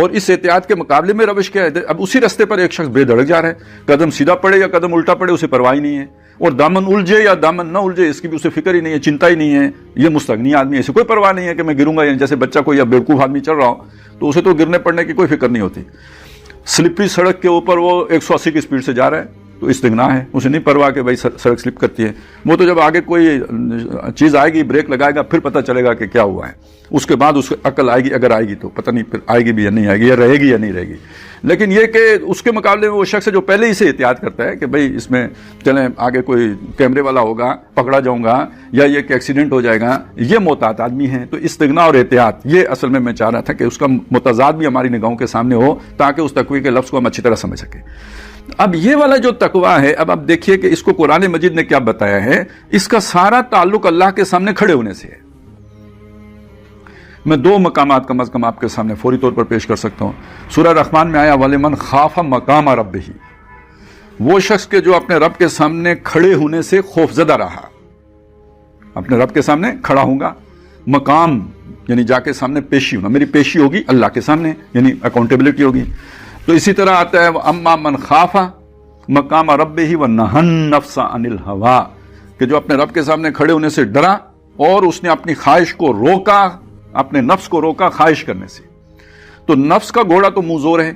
اور اس احتیاط کے مقابلے میں روش کیا ہے؟ اب اسی رستے پر ایک شخص بے دھڑک جا رہا ہے، قدم سیدھا پڑے یا قدم الٹا پڑے اسے پرواہ ہی نہیں ہے، اور دامن الجھے یا دامن نہ الجھے اس کی بھی اسے فکر ہی نہیں ہے، چنتا ہی نہیں ہے. یہ مستغنی آدمی ہے، اسے کوئی پرواہ نہیں ہے کہ میں گروں گا. یعنی جیسے بچہ کوئی یا بیوقوف آدمی چل رہا ہو تو اسے تو گرنے پڑنے کی کوئی فکر نہیں ہوتی. سلپری سڑک کے اوپر وہ 180 کی سپیڈ سے جا رہا ہے تو استغنا ہے، اسے نہیں پرواہ کہ بھائی سڑک سلپ کرتی ہے. وہ تو جب آگے کوئی چیز آئے گی بریک لگائے گا پھر پتہ چلے گا کہ کیا ہوا ہے، اس کے بعد اس کو عقل آئے گی، اگر آئے گی تو پتہ نہیں پھر آئے گی بھی یا نہیں آئے گی، یا رہے گی یا نہیں رہے گی. لیکن یہ کہ اس کے مقابلے میں وہ شخص ہے جو پہلے ہی سے احتیاط کرتا ہے کہ بھئی اس میں چلیں آگے کوئی کیمرے والا ہوگا، پکڑا جاؤں گا، یا یہ کہ ایکسیڈنٹ ہو جائے گا، یہ محتاط آدمی ہے. تو استغنا اور احتیاط یہ اصل میں چاہ رہا تھا کہ اس کا متضاد بھی ہماری نگاہوں کے سامنے ہو تاکہ اس تقوی کے لفظ کو ہم اچھی طرح سمجھ سکیں. اب یہ والا جو تقوی ہے، اب آپ دیکھیے کہ اس کو قرآن مجید نے کیا بتایا ہے. اس کا سارا تعلق اللہ کے سامنے کھڑے ہونے سے ہے. میں 2 مقامات کم از کم آپ کے سامنے فوری طور پر پیش کر سکتا ہوں. سورہ رحمان میں آیا وَلِمَنْ خَافَ مَقَامَ رَبِّهِ، وہ شخص کے جو اپنے رب کے سامنے کھڑے ہونے سے خوف زدہ رہا. اپنے رب کے سامنے کھڑا ہوں گا، مقام یعنی جا کے سامنے پیشی ہونا، میری پیشی ہوگی اللہ کے سامنے، یعنی اکاؤنٹیبلٹی ہوگی. تو اسی طرح آتا ہے اما من خاف مقام ربہ ونہى النفس عن الہوا، کہ جو اپنے رب کے سامنے کھڑے ہونے سے ڈرا اور اس نے اپنی خواہش کو روکا، اپنے نفس کو روکا خواہش کرنے سے. تو نفس کا گھوڑا تو منہ زور ہے.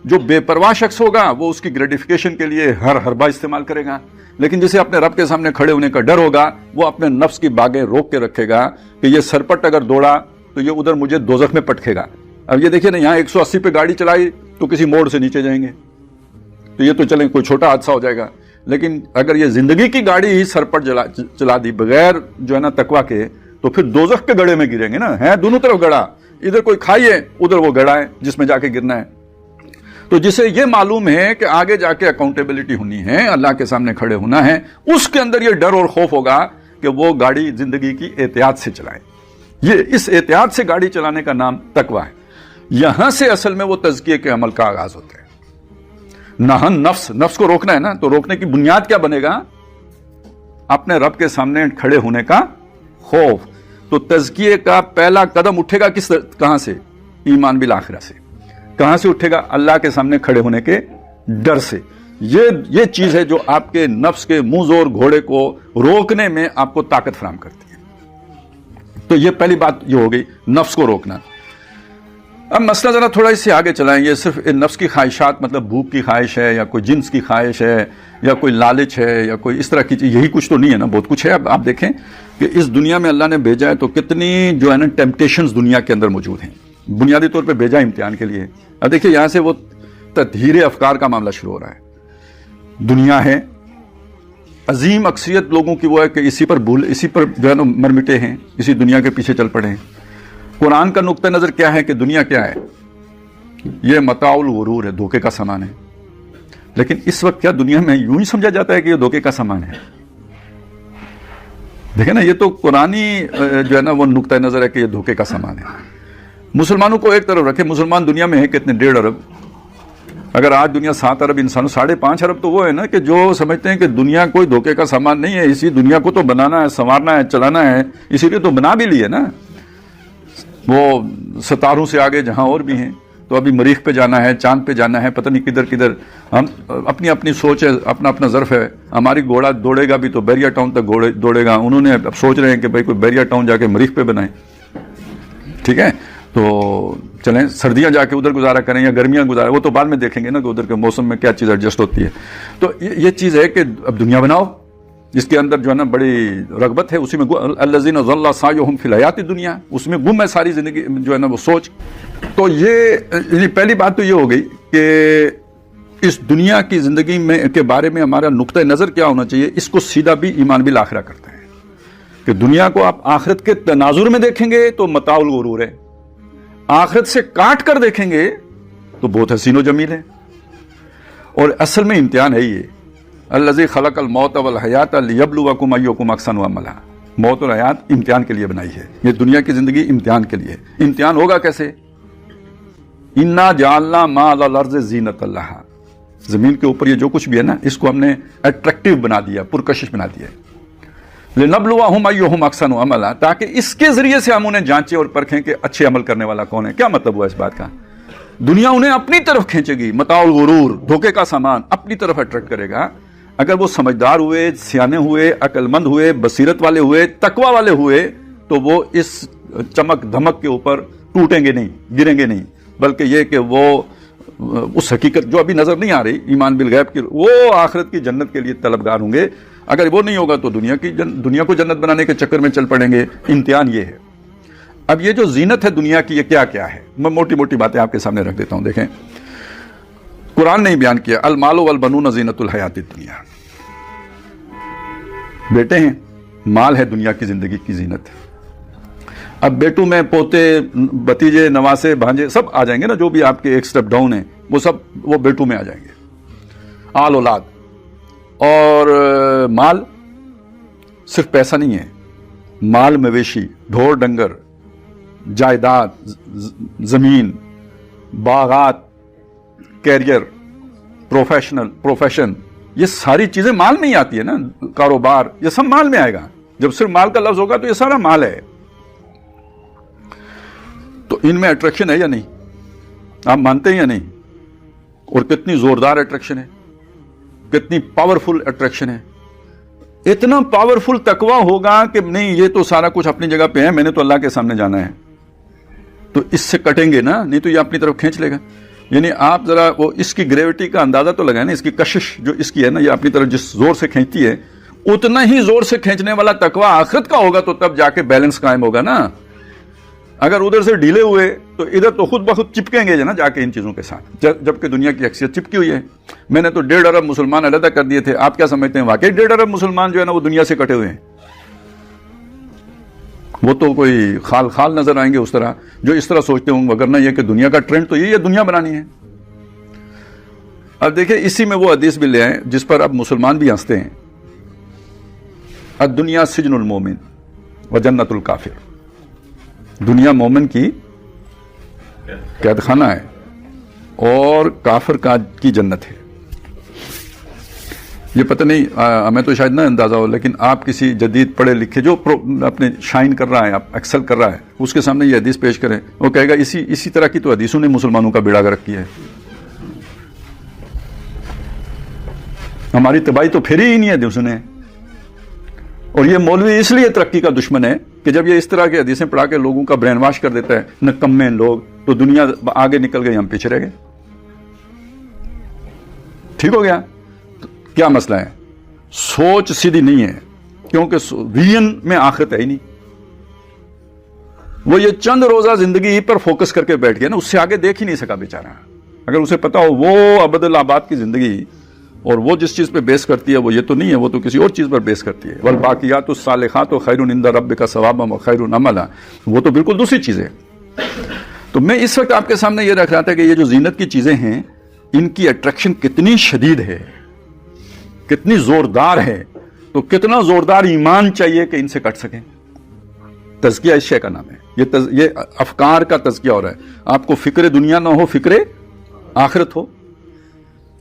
جو بے پرواہ شخص ہوگا وہ اس کی گریٹیفیکیشن کے لیے ہر حربہ استعمال کرے گا، لیکن جسے اپنے رب کے سامنے کھڑے ہونے کا ڈر ہوگا وہ اپنے نفس کی باگیں روک کے رکھے گا کہ یہ سرپٹ اگر دوڑا تو یہ ادھر مجھے دوزخ میں پٹکے گا. اب یہ دیکھیں نا، یہاں 180 پہ گاڑی چلائی تو کسی موڑ سے نیچے جائیں گے تو یہ تو چلیں کوئی چھوٹا حادثہ ہو جائے گا، لیکن اگر یہ زندگی کی گاڑی ہی سرپٹ چلا دی بغیر جو ہے نا تقویٰ کے تو پھر دوزخ کے گڑھے میں گریں گے نا. ہے دونوں طرف گڑھا، ادھر کوئی کھائی ہے ادھر وہ گڑھا ہے جس میں جا کے گرنا ہے. تو جسے یہ معلوم ہے کہ آگے جا کے اکاؤنٹیبلٹی ہونی ہے، اللہ کے سامنے کھڑے ہونا ہے، اس کے اندر یہ ڈر اور خوف ہوگا کہ وہ گاڑی زندگی کی احتیاط سے چلائے. یہ اس احتیاط سے گاڑی چلانے کا نام تقویٰ ہے. یہاں سے اصل میں وہ تزکیے کے عمل کا آغاز ہوتا ہے. نہن نفس کو روکنا ہے نا، تو روکنے کی بنیاد کیا بنے گا؟ اپنے رب کے سامنے کھڑے ہونے کا خوف. تو تزکیے کا پہلا قدم اٹھے گا کہاں سے؟ ایمان بالآخرہ سے. کہاں سے اٹھے گا؟ اللہ کے سامنے کھڑے ہونے کے ڈر سے. یہ چیز ہے جو آپ کے نفس کے منہ زور گھوڑے کو روکنے میں آپ کو طاقت فراہم کرتی ہے. تو یہ پہلی بات یہ ہو گئی، نفس کو روکنا. اب مسئلہ ذرا تھوڑا اس سے آگے چلائیں. یہ صرف نفس کی خواہشات مطلب بھوک کی خواہش ہے یا کوئی جنس کی خواہش ہے یا کوئی لالچ ہے یا کوئی اس طرح کی چیز، یہی کچھ تو نہیں ہے نا، بہت کچھ ہے. اب آپ دیکھیں کہ اس دنیا میں اللہ نے بھیجا ہے تو کتنی جو ہے نا ٹیمپٹیشنز دنیا کے اندر موجود ہیں. بنیادی طور پہ بھیجا امتحان کے لیے. اب دیکھیں یہاں سے وہ تطہیر افکار کا معاملہ شروع ہو رہا ہے. دنیا ہے، عظیم اکثریت لوگوں کی وہ ہے کہ اسی پر جو ہے نا مرمٹے ہیں، اسی دنیا کے پیچھے چل پڑے ہیں. قرآن کا نقطہ نظر کیا ہے کہ دنیا کیا ہے؟ یہ متاع الغرور ہے، دھوکے کا سامان ہے. لیکن اس وقت کیا دنیا میں یوں ہی سمجھا جاتا ہے کہ یہ دھوکے کا سامان ہے؟ دیکھیں نا، یہ تو قرآنی جو ہے نا وہ نقطہ نظر ہے کہ یہ دھوکے کا سامان ہے. مسلمانوں کو ایک طرف رکھے، مسلمان دنیا میں ہے کتنے؟ 1.5 ارب. اگر آج دنیا 7 ارب انسانوں، 5.5 ارب تو وہ ہے نا کہ جو سمجھتے ہیں کہ دنیا کوئی دھوکے کا سامان نہیں ہے، اسی دنیا کو تو بنانا ہے، سنوارنا ہے، چلانا ہے، اسی لیے تو بنا بھی لیے نا. وہ ستاروں سے آگے جہاں اور بھی ہیں، تو ابھی مریخ پہ جانا ہے، چاند پہ جانا ہے، پتہ نہیں کدھر کدھر. ہم اپنی سوچ ہے، اپنا ظرف ہے. ہماری گھوڑا دوڑے گا بھی تو بیریا ٹاؤن تک دوڑے گا. انہوں نے اب سوچ رہے ہیں کہ بھائی کوئی بیریا ٹاؤن جا کے مریخ پہ بنائیں. ٹھیک ہے، تو چلیں سردیاں جا کے ادھر گزارا کریں یا گرمیاں گزارا، وہ تو بعد میں دیکھیں گے نا کہ ادھر کے موسم میں کیا چیز ایڈجسٹ ہوتی ہے. تو یہ چیز ہے کہ اب دنیا بناؤ جس کے اندر جو ہے نا بڑی رغبت ہے، اسی میں الذین ضل سعیہم فی الحیاۃ الدنیا، اس میں گم ہے ساری زندگی جو ہے نا وہ سوچ. تو یہ پہلی بات تو یہ ہو گئی کہ اس دنیا کی زندگی میں کے بارے میں ہمارا نقطہ نظر کیا ہونا چاہیے. اس کو سیدھا بھی ایمان بالآخرہ کرتا ہے کہ دنیا کو آپ آخرت کے تناظر میں دیکھیں گے تو متاع الغرور ہے، آخرت سے کاٹ کر دیکھیں گے تو بہت حسین و جمیل ہے. اور اصل میں امتحان ہے یہ، الذی خلق الموت والحیات لیبلوکم ایکم احسن عملا. موت اور حیات امتحان کے لیے بنائی ہے. یہ دنیا کی زندگی امتحان کے لیے. امتحان ہوگا کیسے؟ انا جعلنا ما علی الارض زینۃ لہا، زمین کے اوپر یہ جو کچھ بھی ہے نا اس کو ہم نے اٹریکٹیو بنا دیا، پرکشش بنا دیا. لنبلوہم ایہم احسن عملا، تاکہ اس کے ذریعے سے ہم انہیں جانچیں اور پرکھیں کہ اچھے عمل کرنے والا کون ہے. کیا مطلب ہوا اس بات کا؟ دنیا انہیں اپنی طرف کھینچے گی، متاع الغرور، دھوکے کا سامان اپنی طرف اٹریکٹ کرے گا۔ اگر وہ سمجھدار ہوئے، سیانے ہوئے، عقل مند ہوئے، بصیرت والے ہوئے، تقوی والے ہوئے، تو وہ اس چمک دھمک کے اوپر ٹوٹیں گے نہیں، گریں گے نہیں، بلکہ یہ کہ وہ اس حقیقت جو ابھی نظر نہیں آ رہی، ایمان بالغیب کی، وہ آخرت کی جنت کے لیے طلبگار ہوں گے۔ اگر وہ نہیں ہوگا تو دنیا کو جنت بنانے کے چکر میں چل پڑیں گے۔ امتحان یہ ہے۔ اب یہ جو زینت ہے دنیا کی، یہ کیا کیا ہے؟ میں موٹی موٹی باتیں آپ کے سامنے رکھ دیتا ہوں۔ دیکھیں، قرآن نے بیان کیا، المال والبنون زینت الحیات الدنیا، بیٹے ہیں، مال ہے دنیا کی زندگی کی زینت۔ اب بیٹوں میں پوتے، بھتیجے، نواسے، بھانجے سب آ جائیں گے نا، جو بھی آپ کے ایک سٹیپ ڈاؤن ہیں وہ سب وہ بیٹوں میں آ جائیں گے، آل اولاد۔ اور مال صرف پیسہ نہیں ہے، مال مویشی، ڈھور ڈنگر، جائیداد، زمین، باغات، کیریئر، پروفیشن، یہ ساری چیزیں مال میں ہی آتی ہے نا، کاروبار، یہ سب مال میں آئے گا۔ جب صرف مال کا لفظ ہوگا تو یہ سارا مال ہے۔ تو ان میں اٹریکشن ہے یا نہیں؟ آپ مانتے ہیں یا نہیں؟ اور کتنی زوردار اٹریکشن ہے، کتنی پاورفل اٹریکشن ہے۔ اتنا پاورفل تقوی ہوگا کہ نہیں، یہ تو سارا کچھ اپنی جگہ پہ ہے، میں نے تو اللہ کے سامنے جانا ہے، تو اس سے کٹیں گے نا، نہیں تو یہ اپنی طرف کھینچ لے گا۔ یعنی آپ ذرا وہ اس کی گریوٹی کا اندازہ تو لگائیں نا، اس کی کشش جو اس کی ہے نا، یہ اپنی طرف جس زور سے کھینچتی ہے، اتنا ہی زور سے کھینچنے والا تقوی آخرت کا ہوگا، تو تب جا کے بیلنس قائم ہوگا نا۔ اگر ادھر سے ڈھیلے ہوئے تو ادھر تو خود بخود چپکیں گے نا جا کے ان چیزوں کے ساتھ، جبکہ دنیا کی اکثریت چپکی ہوئی ہے۔ میں نے تو 1.5 ارب مسلمان علیحدہ کر دیے تھے، آپ کیا سمجھتے ہیں واقعی 1.5 ارب مسلمان جو ہے نا وہ دنیا سے کٹے ہوئے ہیں؟ وہ تو کوئی خال نظر آئیں گے اس طرح، جو اس طرح سوچتے ہوں، وگرنہ یہ کہ دنیا کا ٹرینڈ تو یہی ہے، دنیا بنانی ہے۔ اب دیکھیں، اسی میں وہ حدیث بھی لے آئیں جس پر اب مسلمان بھی ہنستے ہیں، الدنیا سجن المومن وجنت الکافر، دنیا مومن قید خانہ ہے اور کافر کی جنت ہے۔ یہ پتہ نہیں، ہمیں تو شاید نہ اندازہ ہو، لیکن آپ کسی جدید پڑھے لکھے جو اپنے شائن کر رہا ہے، آپ ایکسل کر رہا ہے، اس کے سامنے یہ حدیث پیش کریں، وہ کہے گا اسی طرح کی تو حدیثوں نے مسلمانوں کا بیڑا گرک کیا ہے، ہماری تباہی تو پھیری ہی نہیں ہے حدیثوں نے۔ اور یہ مولوی اس لیے ترقی کا دشمن ہے کہ جب یہ اس طرح کے حدیثیں پڑھا کے لوگوں کا برین واش کر دیتا ہے، نکمے لوگ، تو دنیا آگے نکل گئی، ہم پیچھے رہ گئے۔ ٹھیک ہو گیا؟ کیا مسئلہ ہے؟ سوچ سیدھی نہیں ہے، کیونکہ ویژن میں آخرت ہے ہی نہیں۔ وہ یہ چند روزہ زندگی پر فوکس کر کے بیٹھ گیا نا، اس سے آگے دیکھ ہی نہیں سکا بیچارہ۔ اگر اسے پتا ہو وہ ابد الآباد کی زندگی اور وہ جس چیز پہ بیس کرتی ہے وہ یہ تو نہیں ہے، وہ تو کسی اور چیز پر بیس کرتی ہے، والباقیات الصالحات خیر عند ربک ثوابا وخیر املا، وہ تو بالکل دوسری چیز ہے۔ تو میں اس وقت آپ کے سامنے یہ رکھ رہا تھا کہ یہ جو زینت کی چیزیں ہیں، ان کی اٹریکشن کتنی شدید ہے، کتنی زوردار ہے، تو کتنا زوردار ایمان چاہیے کہ ان سے کٹ سکیں۔ تزکیہ اس شے کا نام ہے، یہ افکار کا تزکیہ ہو رہا ہے۔ آپ کو فکر دنیا نہ ہو، فکر آخرت ہو۔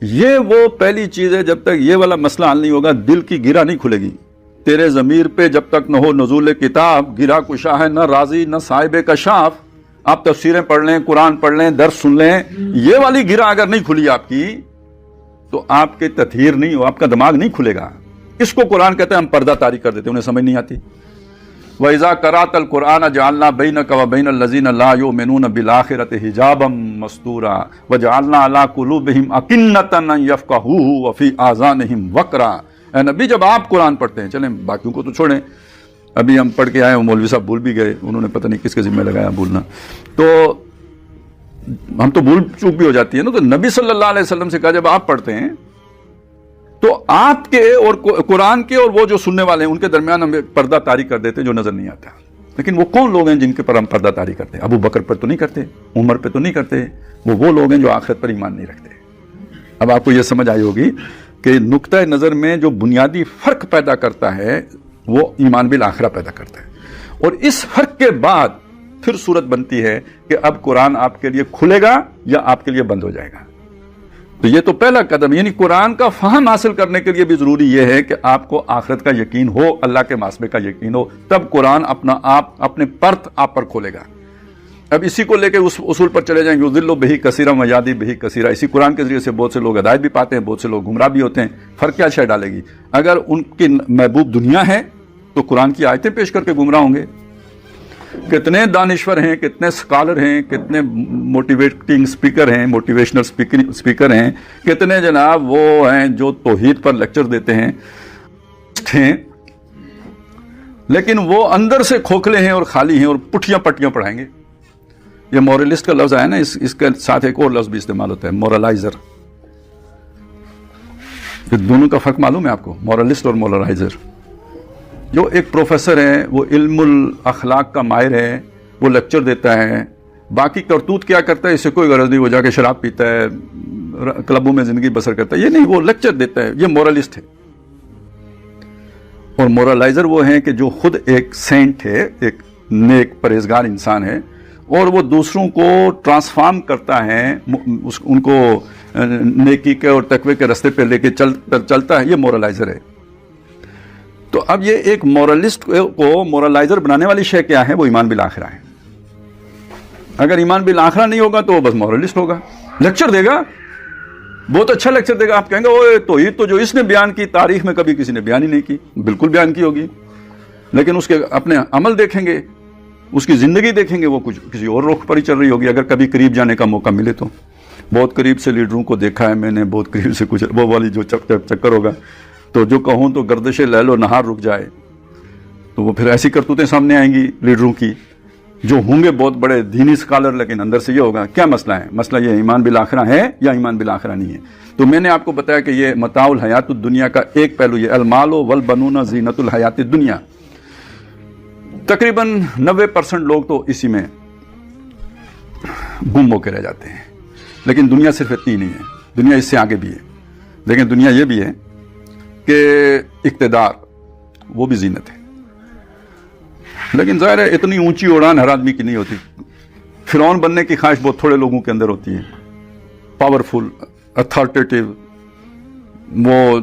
یہ وہ پہلی چیز ہے، جب تک یہ والا مسئلہ حل نہیں ہوگا، دل کی گرہ نہیں کھلے گی۔ تیرے ضمیر پہ جب تک نہ ہو نزول کتاب، گرہ کشا ہے نہ راضی نہ صاحب کشاف۔ آپ تفسیریں پڑھ لیں، قرآن پڑھ لیں، درس سن لیں، یہ والی گرہ اگر نہیں کھلی آپ کی، تو آپ کے تطہیر نہیں ہو، آپ کا دماغ نہیں کھلے گا۔ اس کو قرآن کہتے ہیں ہم پردہ طاری کر دیتے ہیں، انہیں سمجھ نہیں آتی۔ وَإِذَا قَرَأْتَ الْقُرْآنَ جَعَلْنَا بَيْنَكَ وَبَيْنَ الَّذِينَ لَا يُؤْمِنُونَ بِالْآخِرَةِ حِجَابًا مَسْتُورًا وَجَعَلْنَا عَلَىٰ قُلُوبِهِمْ أَكِنَّةً أَن يَفْقَهُوهُ وَفِي آذَانِهِمْ وَقْرًا۔ اے نبی جب آپ قرآن پڑھتے ہیں، چلیں باقیوں کو تو چھوڑیں، ابھی ہم پڑھ کے آئے ہیں، مولوی صاحب بھول بھی گئے، انہوں نے پتہ نہیں کس کے ذمہ لگایا بھولنا، تو ہم تو بھول چوک بھی ہو جاتی ہے نا۔ تو نبی صلی اللہ علیہ وسلم سے کہا جب آپ پڑھتے ہیں تو آپ کے اور قرآن کے اور وہ جو سننے والے ہیں ان کے درمیان ہم پردہ طاری کر دیتے جو نظر نہیں آتا۔ لیکن وہ کون لوگ ہیں جن کے پر ہم پردہ طاری کرتے ہیں؟ ابو بکر پر تو نہیں کرتے، عمر پہ تو نہیں کرتے، وہ لوگ ہیں جو آخرت پر ایمان نہیں رکھتے۔ اب آپ کو یہ سمجھ آئی ہوگی کہ نقطۂ نظر میں جو بنیادی فرق پیدا کرتا ہے وہ ایمان بالآخرہ پیدا کرتا ہے، اور اس فرق کے بعد پھر صورت بنتی ہے کہ اب قرآن آپ کے لیے کھلے گا یا آپ کے لیے بند ہو جائے گا۔ تو یہ تو پہلا قدم، یعنی قرآن کا فہم حاصل کرنے کے لیے بھی ضروری یہ ہے کہ آپ کو آخرت کا یقین ہو، اللہ کے محاسبے کا یقین ہو، تب قرآن اپنے پرت آپ پر کھولے گا۔ اب اسی کو لے کے اس اصول پر چلے جائیں گے، یضل بہ کثیرا ویہدی بہ کثیرا، اسی قرآن کے ذریعے سے بہت سے لوگ ہدایت بھی پاتے ہیں، بہت سے لوگ گمراہ بھی ہوتے ہیں، فرق کیا شے ڈالے گی؟ اگر ان کی محبوب دنیا ہے تو قرآن کی آیتیں پیش کر کے گمراہ ہوں گے۔ کتنے دانشور ہیں، کتنے اسکالر ہیں، کتنے موٹیویٹنگ اسپیکر ہیں، موٹیویشنل اسپیکر ہیں، کتنے جناب وہ ہیں جو توحید پر لیکچر دیتے ہیں، لیکن وہ اندر سے کھوکھلے ہیں اور خالی ہیں اور پٹھیاں پٹیاں پڑھائیں گے۔ یہ مورلسٹ کا لفظ آیا نا، اس کے ساتھ ایک اور لفظ بھی استعمال ہوتا ہے، مورلائزر۔ یہ دونوں کا فرق معلوم ہے آپ کو، مورلسٹ اور مورلائزر؟ جو ایک پروفیسر ہے وہ علم الاخلاق کا ماہر ہے، وہ لیکچر دیتا ہے، باقی کرتوت کیا کرتا ہے اس سے کوئی غرض نہیں، وہ جا کے شراب پیتا ہے، کلبوں میں زندگی بسر کرتا ہے، یہ نہیں، وہ لیکچر دیتا ہے، یہ مورلسٹ ہے۔ اور مورلائزر وہ ہیں کہ جو خود ایک سینٹ ہے، ایک نیک پرہیزگار انسان ہے، اور وہ دوسروں کو ٹرانسفارم کرتا ہے، ان کو نیکی کے اور تقوی کے راستے پہ لے کے چلتا ہے، یہ مورلائزر ہے۔ تو اب یہ ایک مورلسٹ کو مورلائزر بنانے والی شے کیا ہے؟ وہ ایمان بالآخرہ ہے۔ اگر ایمان بالآخرہ نہیں ہوگا تو وہ بس مورلسٹ ہوگا، لیکچر دے گا، بہت اچھا لیکچر دے گا، آپ کہیں گے اوہ توحید تو جو اس نے بیان کی تاریخ میں کبھی کسی نے بیان ہی نہیں کی، بالکل بیان کی ہوگی، لیکن اس کے اپنے عمل دیکھیں گے، اس کی زندگی دیکھیں گے، وہ کچھ کسی اور رخ پر ہی چل رہی ہوگی۔ اگر کبھی قریب جانے کا موقع ملے تو بہت قریب سے لیڈروں کو دیکھا ہے میں نے، بہت قریب سے کچھ وہ والی جو چکر ہوگا، تو جو کہوں تو گردش لیل و نہار رک جائے، تو وہ پھر ایسی کرتوتیں سامنے آئیں گی لیڈروں کی، جو ہوں گے بہت بڑے دینی اسکالر، لیکن اندر سے یہ ہوگا کیا مسئلہ ہے؟ مسئلہ یہ ایمان بالآخرہ ہے یا ایمان بالآخرہ نہیں ہے؟ تو میں نے آپ کو بتایا کہ یہ متاع الحیات الدنیا کا ایک پہلو، یہ المال والبنون زینت الحیات الدنیا۔ تقریباً 90% لوگ تو اسی میں گم ہو کے رہ جاتے ہیں، لیکن دنیا صرف اتنی نہیں ہے، دنیا اس سے آگے بھی ہے، لیکن دنیا یہ بھی ہے کہ اقتدار وہ بھی زینت ہے، لیکن ظاہر ہے اتنی اونچی اڑان ہر آدمی کی نہیں ہوتی۔ فرعون بننے کی خواہش بہت تھوڑے لوگوں کے اندر ہوتی ہے، پاورفل، اتھارٹیٹیو، وہ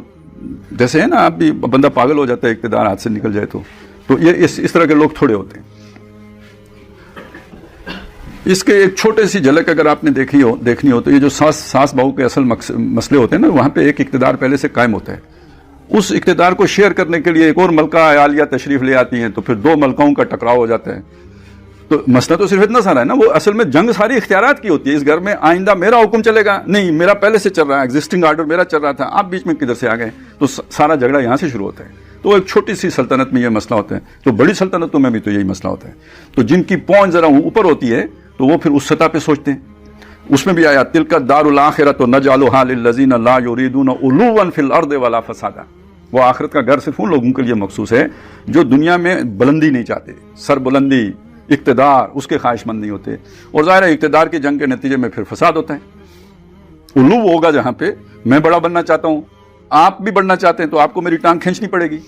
جیسے ہے نا، آپ بھی بندہ پاگل ہو جاتا ہے اقتدار ہاتھ سے نکل جائے تو یہ اس طرح کے لوگ تھوڑے ہوتے ہیں۔ اس کے ایک چھوٹے سی جھلک اگر آپ نے دیکھنی ہو تو یہ جو ساس بہو کے اصل مسئلے ہوتے ہیں نا، وہاں پہ ایک اقتدار پہلے سے قائم ہوتا ہے، اس اقتدار کو شیئر کرنے کے لیے ایک اور ملکہ عالیہ تشریف لے آتی ہیں، تو پھر دو ملکوں کا ٹکراؤ ہو جاتا ہے۔ تو مسئلہ تو صرف اتنا سارا ہے نا، وہ اصل میں جنگ ساری اختیارات کی ہوتی ہے۔ اس گھر میں آئندہ میرا حکم چلے گا، نہیں میرا پہلے سے چل رہا ہے، ایگزسٹنگ آرڈر میرا چل رہا تھا، آپ بیچ میں کدھر سے آ گئے، تو سارا جھگڑا یہاں سے شروع ہوتا ہے۔ تو ایک چھوٹی سی سلطنت میں یہ مسئلہ ہوتا ہے، تو بڑی سلطنتوں میں بھی تو یہی مسئلہ ہوتا ہے۔ تو جن کی پہنچ ذرا اوپر ہوتی ہے تو وہ پھر اس سطح پہ سوچتے ہیں۔ اس میں بھی آیا تلک الدار الاخرۃ نجعلھا للذین لا یریدون علوا فی الارض ولا فسادا، وہ آخرت کا گھر صرف ان لوگوں کے لیے مخصوص ہے جو دنیا میں بلندی نہیں چاہتے، سر بلندی، اقتدار، اس کے خواہش مند نہیں ہوتے۔ اور ظاہر ہے اقتدار کی جنگ کے نتیجے میں پھر فساد ہوتا ہے۔ علو ہوگا جہاں پہ میں بڑا بننا چاہتا ہوں، آپ بھی بڑھنا چاہتے ہیں، تو آپ کو میری ٹانگ کھینچنی پڑے گی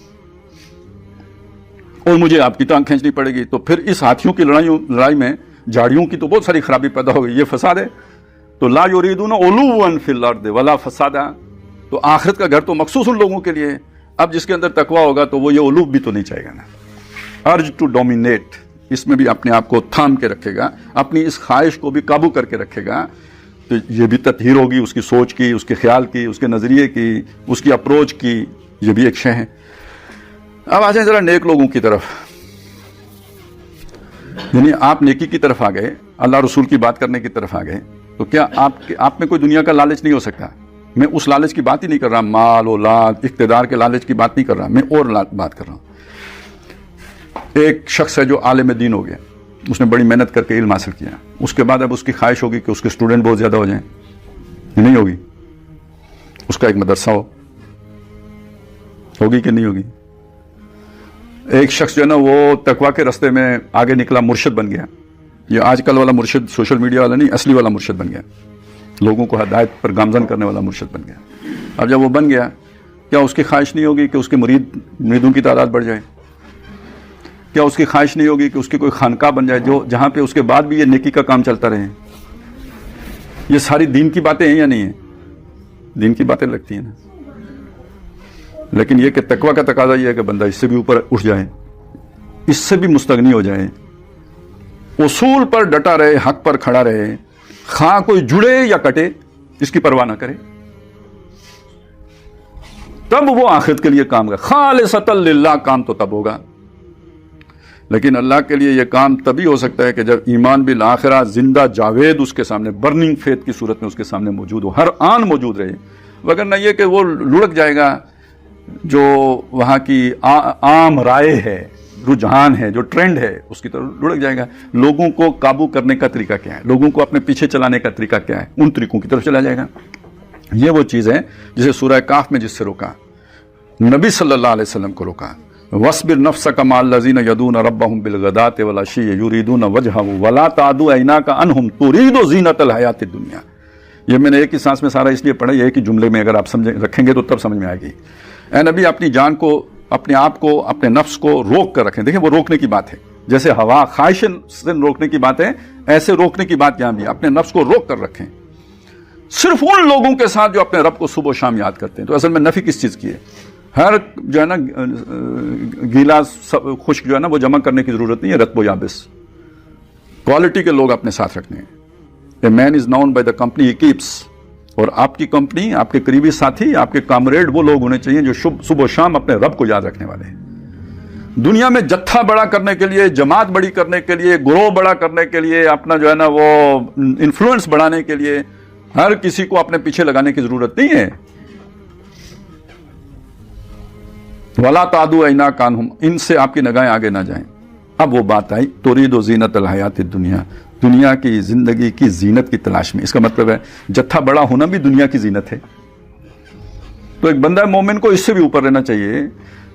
اور مجھے آپ کی ٹانگ کھینچنی پڑے گی، تو پھر اس ہاتھیوں کی لڑائی میں جھاڑیوں کی تو بہت ساری خرابی پیدا ہو گئی، یہ فساد ہے۔ تو لا یریدون علوا فی الارض ولا فسادا، تو آخرت کا گھر تو مخصوص ان لوگوں کے لیے۔ اب جس کے اندر تقویٰ ہوگا تو وہ یہ علو بھی تو نہیں چاہے گا نا، ارج ٹو ڈومینیٹ، اس میں بھی اپنے آپ کو تھام کے رکھے گا، اپنی اس خواہش کو بھی قابو کر کے رکھے گا، تو یہ بھی تطہیر ہوگی اس کی سوچ کی، اس کے خیال کی، اس کے نظریے کی، اس کی اپروچ کی، یہ بھی ایک شے ہے۔ اب آ جائیں ذرا نیک لوگوں کی طرف، یعنی آپ نیکی کی طرف آ گئے، اللہ رسول کی بات کرنے کی طرف آ گئے، تو کیا آپ میں کوئی دنیا کا لالچ نہیں ہو سکتا؟ میں اس لالچ کی بات ہی نہیں کر رہا، مال اولاد اقتدار کے لالچ کی بات نہیں کر رہا، میں اور بات کر رہا ہوں۔ ایک شخص ہے جو عالم دین ہو گیا، اس نے بڑی محنت کر کے علم حاصل کیا، اس کے بعد اب اس کی خواہش ہوگی کہ اس کے اسٹوڈنٹ بہت زیادہ ہو جائیں، نہیں ہوگی؟ اس کا ایک مدرسہ ہوگی کہ نہیں ہوگی؟ ایک شخص جو ہے نا وہ تقویٰ کے راستے میں آگے نکلا، مرشد بن گیا، یہ آج کل والا مرشد سوشل میڈیا والا نہیں، اصلی والا مرشد بن گیا، لوگوں کو ہدایت پر گامزن کرنے والا مرشد بن گیا۔ اب جب وہ بن گیا، کیا اس کی خواہش نہیں ہوگی کہ اس کے مریدوں کی تعداد بڑھ جائے؟ کیا اس کی خواہش نہیں ہوگی کہ اس کی کوئی خانقاہ بن جائے جہاں پہ اس کے بعد بھی یہ نیکی کا کام چلتا رہے؟ یہ ساری دین کی باتیں ہیں یا نہیں ہیں؟ دین کی باتیں لگتی ہیں نا، لیکن یہ کہ تقویٰ کا تقاضا یہ ہے کہ بندہ اس سے بھی اوپر اٹھ جائے، اس سے بھی مستغنی ہو جائے، اصول پر ڈٹا رہے، حق پر کھڑا رہے، خواہ کوئی جڑے یا کٹے اس کی پرواہ نہ کرے، تب وہ آخرت کے لیے کام کرے. خالصۃ للہ کام تو تب ہوگا. لیکن اللہ کے لیے یہ کام تبھی ہو سکتا ہے کہ جب ایمان بالآخرہ زندہ جاوید اس کے سامنے، برننگ فیتھ کی صورت میں اس کے سامنے موجود ہو، ہر آن موجود رہے. وگرنہ یہ کہ وہ لڑک جائے گا، جو وہاں کی عام رائے ہے، رجحان ہے، جو ٹرینڈ ہے، اس کی طرف لڑک جائے گا. لوگوں کو قابو کرنے کا طریقہ کیا ہے، لوگوں کو اپنے پیچھے چلانے کا طریقہ کیا ہے، ان طریقوں کی طرف چلا جائے گا. یہ وہ چیز ہے جسے سورہ کاف میں جس سے روکا، نبی صلی اللہ علیہ وسلم کو روکا. وَاصْبِرْ نَفْسَكَ مَعَ الَّذِينَ يَدْعُونَ رَبَّهُمْ بِالْغَدَاةِ وَالْعَشِيِّ يُرِيدُونَ وَجْهَهُ وَلَا تَعْدُ عَيْنَاكَ عَنْهُمْ تُرِيدُ زِينَةَ الْحَيَاةِ الدُّنْيَا. یہ میں نے ایک ہی سانس میں سارا اس لیے پڑھا، یہ ایک ہی جملے میں اگر آپ رکھیں گے تو تب سمجھ میں آئے گی. اے نبی اپنی جان کو، اپنے آپ کو، اپنے نفس کو روک کر رکھیں. دیکھیں وہ روکنے کی بات ہے، جیسے ہوا خواہش سے روکنے کی بات ہے، ایسے روکنے کی بات یہاں بھی ہے. اپنے نفس کو روک کر رکھیں صرف ان لوگوں کے ساتھ جو اپنے رب کو صبح و شام یاد کرتے ہیں. تو اصل میں نفی کس چیز کی ہے؟ ہر جو ہے نا گیلا خشک جو ہے نا وہ جمع کرنے کی ضرورت نہیں ہے، رطب و یابس. کوالٹی کے لوگ اپنے ساتھ رکھنے ہیں. A man is known by the company he keeps. اور آپ کی کمپنی، آپ کے قریبی ساتھی، آپ کے کامریڈ وہ لوگ ہونے چاہیے جو صبح و شام اپنے رب کو یاد رکھنے والے ہیں. دنیا میں جتھا بڑا کرنے کے لیے، جماعت بڑی کرنے کے لیے، گروہ بڑا کرنے کے لیے، اپنا جو ہے نا وہ انفلوئنس بڑھانے کے لیے ہر کسی کو اپنے پیچھے لگانے کی ضرورت نہیں ہے. وَلَا تَعْدُوا عَيْنَاكَ عَنْهُمْ، ان سے آپ کی نگاہیں آگے نہ جائیں. اب وہ بات آئی تُرِيدُ زِينَةَ الْحَيَاةِ الدُّنْيَا، دنیا کی زندگی کی زینت کی تلاش میں. اس کا مطلب ہے جتھا بڑا ہونا بھی دنیا کی زینت ہے. تو ایک بندہ مومن کو اس سے بھی اوپر رہنا چاہیے.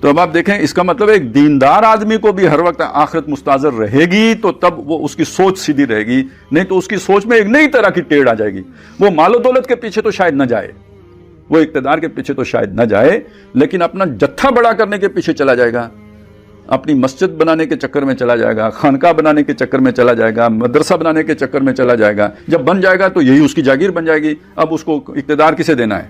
تو اب آپ دیکھیں، اس کا مطلب ایک دیندار آدمی کو بھی ہر وقت آخرت مستحضر رہے گی تو تب وہ اس کی سوچ سیدھی رہے گی، نہیں تو اس کی سوچ میں ایک نئی طرح کی ٹیڑھ آ جائے گی. وہ مال و دولت کے پیچھے تو شاید نہ جائے، وہ اقتدار کے پیچھے تو شاید نہ جائے، لیکن اپنا جتھا بڑا کرنے کے پیچھے چلا جائے گا. اپنی مسجد بنانے کے چکر میں چلا جائے گا، خانقاہ بنانے کے چکر میں چلا جائے گا، مدرسہ بنانے کے چکر میں چلا جائے گا. جب بن جائے گا تو یہی اس کی جاگیر بن جائے گی. اب اس کو اقتدار کسے دینا ہے؟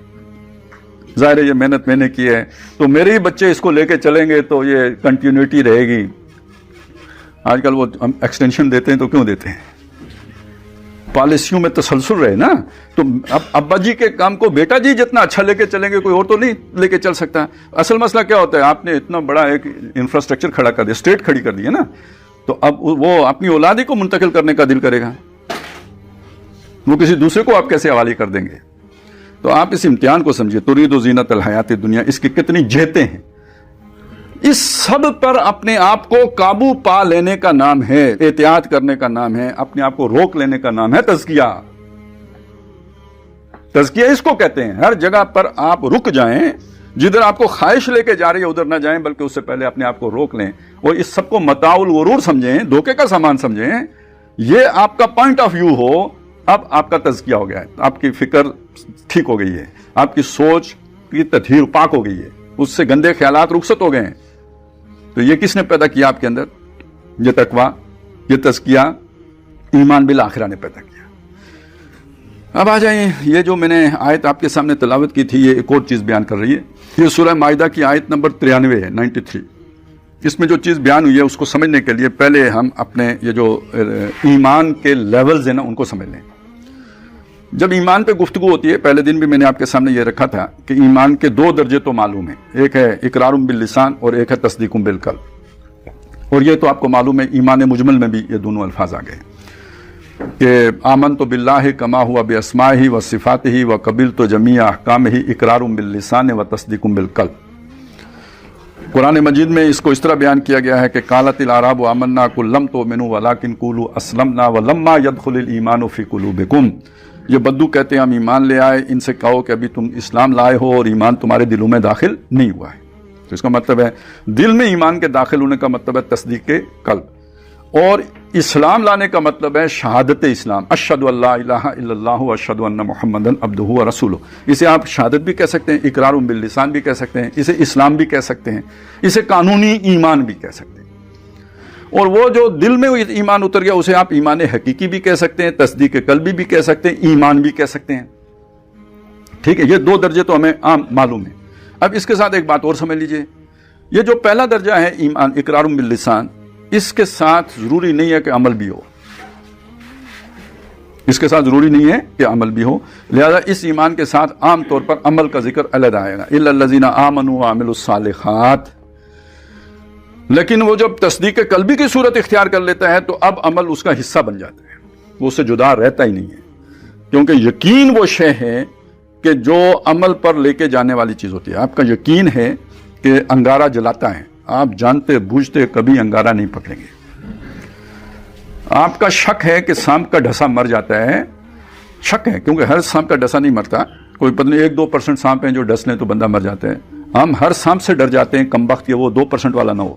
ظاہر ہے یہ محنت میں نے کی ہے تو میرے ہی بچے اس کو لے کے چلیں گے تو یہ کنٹینیوٹی رہے گی. آج کل وہ ایکسٹینشن دیتے ہیں تو کیوں دیتے ہیں؟ پالیسیوں میں تسلسل رہے نا. تو اب ابا جی کے کام کو بیٹا جی جتنا اچھا لے کے چلیں گے کوئی اور تو نہیں لے کے چل سکتا. اصل مسئلہ کیا ہوتا ہے، آپ نے اتنا بڑا ایک انفراسٹرکچر کھڑا کر دیا، اسٹیٹ کھڑی کر دی ہے نا، تو اب وہ اپنی اولاد ہی کو منتقل کرنے کا دل کرے گا، وہ کسی دوسرے کو آپ کیسے حوالے کر دیں گے؟ تو آپ اس امتحان کو سمجھیے. ترید زینت الحیات دنیا، اس کی کتنی جہتیں ہیں. اس سب پر اپنے آپ کو قابو پا لینے کا نام ہے، احتیاط کرنے کا نام ہے، اپنے آپ کو روک لینے کا نام ہے تزکیہ. تزکیہ اس کو کہتے ہیں. ہر جگہ پر آپ رک جائیں، جدھر آپ کو خواہش لے کے جا رہی ہے ادھر نہ جائیں، بلکہ اس سے پہلے اپنے آپ کو روک لیں اور اس سب کو متاع الغرور سمجھیں، دھوکے کا سامان سمجھیں. یہ آپ کا پوائنٹ آف ویو ہو. اب آپ کا تزکیہ ہو گیا ہے، آپ کی فکر ٹھیک ہو گئی ہے، آپ کی سوچ کی تطہیر پاک ہو گئی ہے، اس سے گندے خیالات رخصت ہو گئے ہیں. تو یہ کس نے پیدا کیا آپ کے اندر؟ یہ تقویٰ، یہ تزکیہ ایمان بالآخرہ نے پیدا کیا. اب آ جائیں، یہ جو میں نے آیت آپ کے سامنے تلاوت کی تھی یہ ایک اور چیز بیان کر رہی ہے. یہ سورہ مائدہ کی آیت نمبر 93 ہے، 93. اس میں جو چیز بیان ہوئی ہے اس کو سمجھنے کے لیے پہلے ہم اپنے یہ جو ایمان کے لیولز ہیں نا ان کو سمجھ لیں. جب ایمان پہ گفتگو ہوتی ہے، پہلے دن بھی میں نے آپ کے سامنے یہ رکھا تھا کہ ایمان کے 2 درجے تو معلوم ہیں، ایک ہے اقرار باللسان اور ایک ہے تصدیق بالقلب. اور یہ تو آپ کو معلوم ہے ایمان مجمل میں بھی یہ دونوں الفاظ آ گئے کہ آمنت باللہ کما ہوا باسمائہ و صفاتہ و قبلت جمیع احکامہ اقرار باللسان و تصدیق بالقلب. قرآن مجید میں اس کو اس طرح بیان کیا گیا ہے کہ قالت الاعراب آمنا قل لم تؤمنوا ولکن قولوا اسلمنا ولما يدخل الایمان فی قلوبکم. یہ بدو کہتے ہیں ہم ایمان لے آئے، ان سے کہو کہ ابھی تم اسلام لائے ہو اور ایمان تمہارے دلوں میں داخل نہیں ہوا ہے. تو اس کا مطلب ہے دل میں ایمان کے داخل ہونے کا مطلب ہے تصدیق قلب، اور اسلام لانے کا مطلب ہے شہادت اسلام، اشہد ان لا الہ الا اللہ و اشہد ان محمدا عبدہ و رسولہ. اسے آپ شہادت بھی کہہ سکتے ہیں، اقرار باللسان بھی کہہ سکتے ہیں، اسے اسلام بھی کہہ سکتے ہیں، اسے قانونی ایمان بھی کہہ سکتے ہیں. اور وہ جو دل میں ایمان اتر گیا اسے آپ ایمان حقیقی بھی کہہ سکتے ہیں، تصدیق قلبی بھی کہہ سکتے ہیں، ایمان بھی کہہ سکتے ہیں. ٹھیک ہے، یہ 2 درجے تو ہمیں عام معلوم ہیں. اب اس کے ساتھ ایک بات اور سمجھ لیجئے، یہ جو پہلا درجہ ہے ایمان اقرار باللسان، اس کے ساتھ ضروری نہیں ہے کہ عمل بھی ہو. اس کے ساتھ ضروری نہیں ہے کہ عمل بھی ہو. لہذا اس ایمان کے ساتھ عام طور پر عمل کا ذکر علیحدہ آئے گا. الا الذین آمنوا وعملوا الصالحات. لیکن وہ جب تصدیق قلبی کی صورت اختیار کر لیتا ہے تو اب عمل اس کا حصہ بن جاتا ہے, وہ اس سے جدا رہتا ہی نہیں ہے. کیونکہ یقین وہ شے ہے کہ جو عمل پر لے کے جانے والی چیز ہوتی ہے. آپ کا یقین ہے کہ انگارہ جلاتا ہے, آپ جانتے بوجھتے کبھی انگارہ نہیں پکڑیں گے. آپ کا شک ہے کہ سانپ کا ڈھسا مر جاتا ہے, شک ہے, کیونکہ ہر سانپ کا ڈھسا نہیں مرتا. کوئی پتہ نہیں 1-2% سانپ ہیں جو ڈس لیں تو بندہ مر جاتا ہے. ہم ہر سانپ سے ڈر جاتے ہیں, کم بخت یہ وہ 2% والا نہ ہو.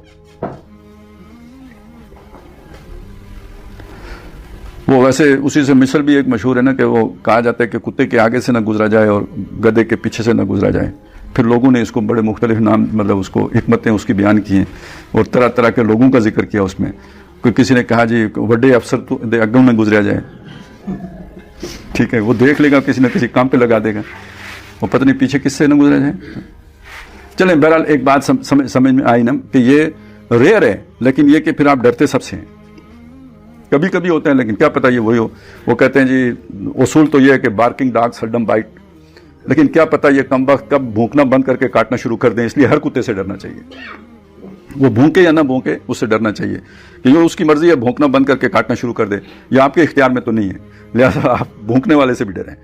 وہ ویسے اسی سے مثل بھی ایک مشہور ہے نا کہ وہ کہا جاتا ہے کہ کتے کے آگے سے نہ گزرا جائے اور گدھے کے پیچھے سے نہ گزرا جائے. پھر لوگوں نے اس کو بڑے مختلف نام, مطلب اس کو حکمتیں اس کی بیان کی ہیں اور طرح طرح کے لوگوں کا ذکر کیا اس میں. کوئی کسی نے کہا جی وڈے افسر تو اگوں میں گزرا جائے, ٹھیک ہے, وہ دیکھ لے گا کسی نہ کسی کام پہ لگا دے گا, وہ پتہ نہیں پیچھے کس سے نہ گزرا جائے. چلیں بہرحال ایک بات سمجھ میں آئی نا کہ یہ ریئر ہے, لیکن یہ کہ پھر آپ ڈرتے سب سے ہیں. کبھی کبھی ہوتا ہے لیکن کیا پتہ یہ وہی ہو. وہ کہتے ہیں جی اصول تو یہ ہے کہ بارکنگ ڈاگ سیلڈم بائٹ, لیکن کیا پتہ یہ کم وقت کب بھونکنا بند کر کے کاٹنا شروع کر دیں. اس لیے ہر کتے سے ڈرنا چاہیے, وہ بھونکے یا نہ بھونکے اس سے ڈرنا چاہیے کہ یہ اس کی مرضی ہے بھونکنا بند کر کے کاٹنا شروع کر دے, یہ آپ کے اختیار میں تو نہیں ہے, لہذا آپ بھونکنے والے سے بھی ڈریں.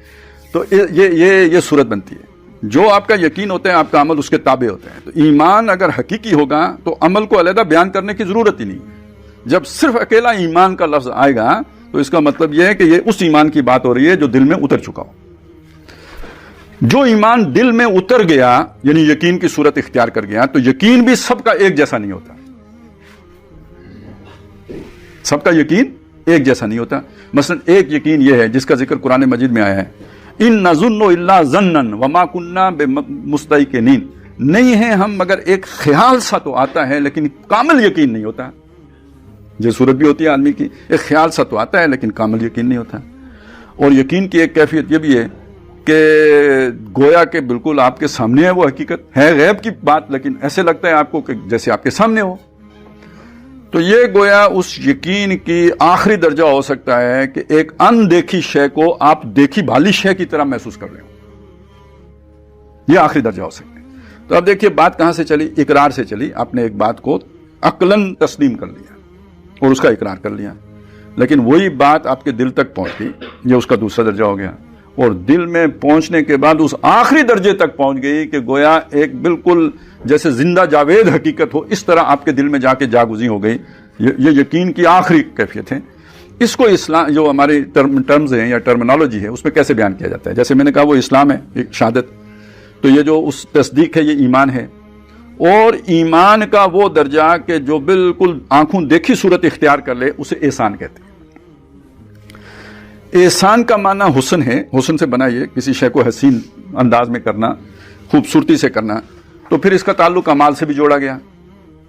تو یہ صورت بنتی ہے. جو آپ کا یقین ہوتا ہے آپ کا عمل اس کے تابع ہوتے ہیں. تو ایمان اگر حقیقی ہوگا تو عمل کو علیحدہ بیان کرنے کی ضرورت ہی نہیں. جب صرف اکیلا ایمان کا لفظ آئے گا تو اس کا مطلب یہ ہے کہ یہ اس ایمان کی بات ہو رہی ہے جو دل میں اتر چکا ہو. جو ایمان دل میں اتر گیا یعنی یقین کی صورت اختیار کر گیا, تو یقین بھی سب کا ایک جیسا نہیں ہوتا. سب کا یقین ایک جیسا نہیں ہوتا. مثلا ایک یقین یہ ہے جس کا ذکر قرآن مجید میں آیا ہے, ان نظن الا ظنا وما كنا بمستيقنين. نہیں ہے ہم مگر ایک خیال سا تو آتا ہے لیکن کامل یقین نہیں ہوتا. یہ صورت بھی ہوتی ہے آدمی کی, ایک خیال سا تو آتا ہے لیکن کامل یقین نہیں ہوتا. اور یقین کی ایک کیفیت یہ بھی ہے کہ گویا کہ بالکل آپ کے سامنے ہے, وہ حقیقت ہے غیب کی بات, لیکن ایسے لگتا ہے آپ کو کہ جیسے آپ کے سامنے ہو. تو یہ گویا اس یقین کی آخری درجہ ہو سکتا ہے کہ ایک اندیکھی شے کو آپ دیکھی بھالی شے کی طرح محسوس کر رہے ہو. یہ آخری درجہ ہو سکتا ہے. تو اب دیکھیے بات کہاں سے چلی, اقرار سے چلی. آپ نے ایک بات کو عقلاً تسلیم کر لیا اور اس کا اقرار کر لیا, لیکن وہی بات آپ کے دل تک پہنچ گئی, یہ اس کا دوسرا درجہ ہو گیا. اور دل میں پہنچنے کے بعد اس آخری درجے تک پہنچ گئی کہ گویا ایک بالکل جیسے زندہ جاوید حقیقت ہو, اس طرح آپ کے دل میں جا کے جاگزی ہو گئی. یہ یقین کی آخری کیفیت ہے. اس کو اسلام جو ہمارے ٹرمز ہیں یا ٹرمنالوجی ہے اس میں کیسے بیان کیا جاتا ہے. جیسے میں نے کہا وہ اسلام ہے, ایک شہادت, تو یہ جو اس تصدیق ہے یہ ایمان ہے. اور ایمان کا وہ درجہ کہ جو بالکل آنکھوں دیکھی صورت اختیار کر لے اسے احسان کہتے ہیں. احسان کا معنی حسن ہے, حسن سے بنا یہ کسی شے کو حسین انداز میں کرنا, خوبصورتی سے کرنا. تو پھر اس کا تعلق اعمال سے بھی جوڑا گیا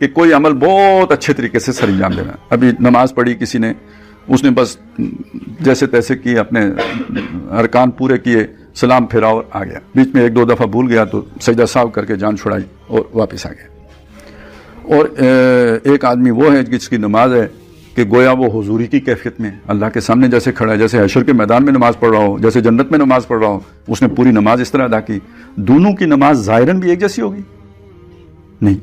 کہ کوئی عمل بہت اچھے طریقے سے سر انجام دینا. ابھی نماز پڑھی کسی نے, اس نے بس جیسے تیسے کی, اپنے ارکان پورے کیے, سلام پھیرا اور آ گیا. بیچ میں 1-2 دفعہ بھول گیا تو سجدہ ساو کر کے جان چھڑائی اور واپس آ گیا. اور ایک آدمی وہ ہے جس کی نماز ہے کہ گویا وہ حضوری کی کیفیت میں اللہ کے سامنے جیسے کھڑا ہے, جیسے حشر کے میدان میں نماز پڑھ رہا ہو, جیسے جنت میں نماز پڑھ رہا ہو. اس نے پوری نماز اس طرح ادا کی. دونوں کی نماز ظاہراً بھی ایک جیسی ہوگی نہیں.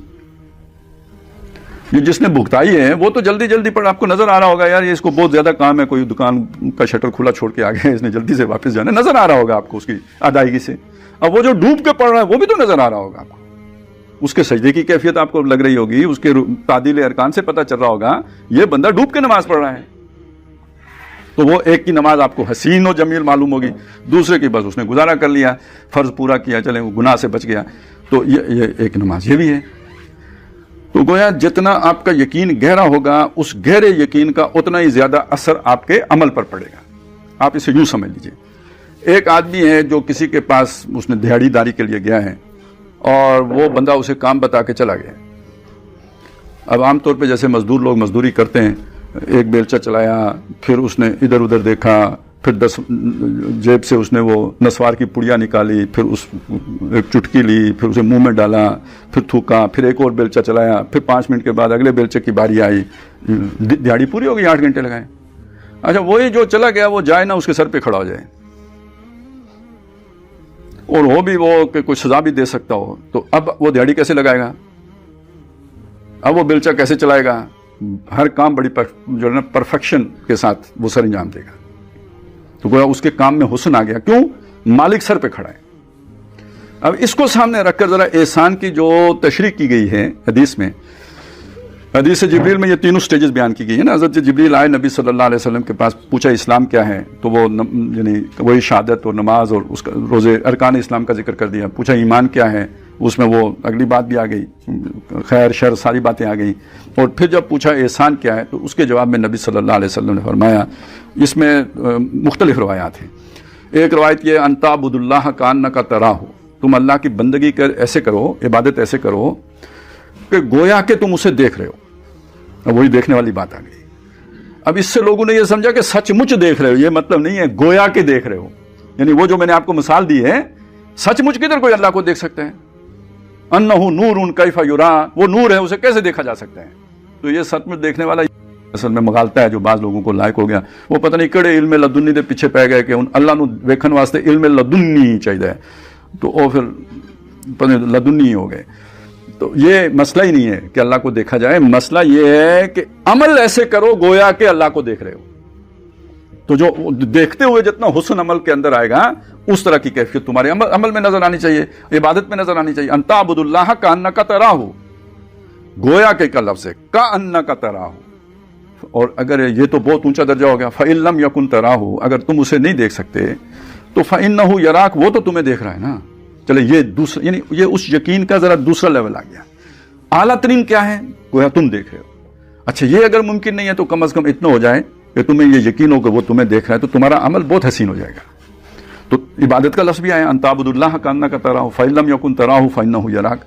یہ جس نے بھگتائی ہے وہ تو جلدی جلدی پڑھ, آپ کو نظر آ رہا ہوگا یار یہ اس کو بہت زیادہ کام ہے, کوئی دکان کا شٹر کھلا چھوڑ کے آ گیا, اس نے جلدی سے واپس جانا, نظر آ رہا ہوگا آپ کو اس کی ادائیگی سے. اب وہ جو ڈوب کے پڑھ رہا ہے وہ بھی تو نظر آ رہا ہوگا آپ کو, اس کے سجدے کی کیفیت آپ کو لگ رہی ہوگی, اس کے تعدیل ارکان سے پتہ چل رہا ہوگا یہ بندہ ڈوب کے نماز پڑھ رہا ہے. تو وہ ایک کی نماز آپ کو حسین و جمیل معلوم ہوگی, دوسرے کی بس اس نے گزارا کر لیا, فرض پورا کیا, چلیں وہ گناہ سے بچ گیا. تو یہ ایک نماز یہ بھی ہے. تو گویا جتنا آپ کا یقین گہرا ہوگا اس گہرے یقین کا اتنا ہی زیادہ اثر آپ کے عمل پر پڑے گا. آپ اسے یوں سمجھ لیجئے, ایک آدمی ہے جو کسی کے پاس اس نے دیہڑی داری کے لیے گیا ہے اور وہ بندہ اسے کام بتا کے چلا گیا. اب عام طور پہ جیسے مزدور لوگ مزدوری کرتے ہیں, ایک بیلچہ چلایا, پھر اس نے ادھر ادھر دیکھا, پھر 10 جیب سے اس نے وہ نسوار کی پڑیا نکالی, پھر اس ایک چٹکی لی, پھر اسے منہ میں ڈالا, پھر تھوکا, پھر ایک اور بیلچہ چلایا, پھر 5 منٹ کے بعد اگلے بیلچے کی باری آئی, دیہڑی پوری ہو گئی, 8 گھنٹے لگائے. اچھا وہی جو چلا گیا وہ جائے نہ اس کے سر پہ کھڑا ہو جائے اور وہ بھی وہ کہ کوئی سزا بھی دے سکتا ہو، تو اب وہ دیہڑی کیسے لگائے گا؟ اب وہ بیلچہ کیسے چلائے گا؟ ہر کام بڑی جو ہے نا پرفیکشن کے ساتھ وہ سر انجام دے گا. تو گویا اس کے کام میں حسن آ گیا. کیوں؟ مالک سر پہ کھڑا ہے. اب اس کو سامنے رکھ کر ذرا احسان کی جو تشریح کی گئی ہے حدیث میں، حدیث جبریل میں یہ تینوں سٹیجز بیان کی گئی ہے نا. حضرت جبریل آئے نبی صلی اللہ علیہ وسلم کے پاس، پوچھا اسلام کیا ہے، تو وہ یعنی وہی شہادت اور نماز اور اس کا روزے ارکان اسلام کا ذکر کر دیا. پوچھا ایمان کیا ہے، اس میں وہ اگلی بات بھی آ گئی، خیر شر ساری باتیں آ گئی. اور پھر جب پوچھا احسان کیا ہے، تو اس کے جواب میں نبی صلی اللہ علیہ وسلم نے فرمایا، اس میں مختلف روایات ہیں. ایک روایت یہ ان تعبد اللہ کانک تراہ، تم اللہ کی بندگی کر ایسے کرو، عبادت ایسے کرو کہ گویا کہ تم اسے دیکھ رہے ہو. اب وہی دیکھنے والی بات آ گئی. اب اس سے لوگوں نے یہ سمجھا کہ سچ مچ دیکھ رہے ہو. یہ مطلب نہیں ہے گویا کہ دیکھ رہے ہو، یعنی وہ جو میں نے آپ کو مثال دی ہے، سچ مچ کدھر کوئی اللہ کو دیکھ سکتا ہے؟ انہ نور کیف یرا، وہ نور ہے، اسے کیسے دیکھا جا سکتا ہے؟ تو یہ سچ مچ دیکھنے والا اصل میں مغالطہ ہے جو بعض لوگوں کو لائق ہو گیا. وہ پتہ نہیں کڑے علم لدنی دے پیچھے پہ گئے کہ اللہ نو ویکھن واسطے علم لدنی چاہیے، تو وہ پھر پتہ نہیں لدنی ہی ہو گئے. تو یہ مسئلہ ہی نہیں ہے کہ اللہ کو دیکھا جائے، مسئلہ یہ ہے کہ عمل ایسے کرو گویا کہ اللہ کو دیکھ رہے ہو. تو جو دیکھتے ہوئے جتنا حسن عمل کے اندر آئے گا، اس طرح کی کیفیت تمہارے عمل میں نظر آنی چاہیے، عبادت میں نظر آنی چاہیے. ان تعبد اللہ کانک تراہ، گویا کہ کا لفظ ہے کانک تراہ. اور اگر یہ تو بہت اونچا درجہ ہو گیا، فإن لم یکن تراہ، اگر تم اسے نہیں دیکھ سکتے تو فإنہ یراک، وہ تو تمہیں دیکھ رہا ہے نا. چلے یہ دوسرا، یعنی یہ اس یقین کا ذرا دوسرا لیول آ گیا. اعلیٰ ترین کیا ہے؟ گویا تم دیکھ رہے ہو. اچھا یہ اگر ممکن نہیں ہے تو کم از کم اتنا ہو جائے کہ تمہیں یہ یقین ہو کہ وہ تمہیں دیکھ رہا ہے، تو تمہارا عمل بہت حسین ہو جائے گا. تو عبادت کا لفظ بھی آیا ان تعبد اللہ کانک تراہ فإن لم یکن تراہ فإنہ یراک.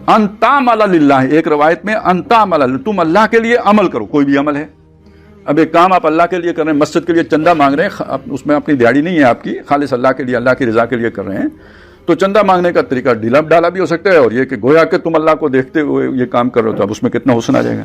ان تعمل للہ، ایک روایت میں ان تعمل، تم اللہ کے لیے عمل کرو. کوئی بھی عمل ہے، اب ایک کام آپ اللہ کے لیے کر رہے ہیں، مسجد کے لیے چندہ مانگ رہے ہیں، اس میں اپنی دیہڑی نہیں ہے آپ کی، خالص اللہ کے لیے، اللہ کی رضا کے لیے کر رہے ہیں، تو چندہ مانگنے کا طریقہ ڈالا بھی ہو سکتا ہے، اور یہ کہ گویا کہ تم اللہ کو دیکھتے ہوئے یہ کام کر رہے ہو، تو اب اس میں کتنا حسن آ جائے گا.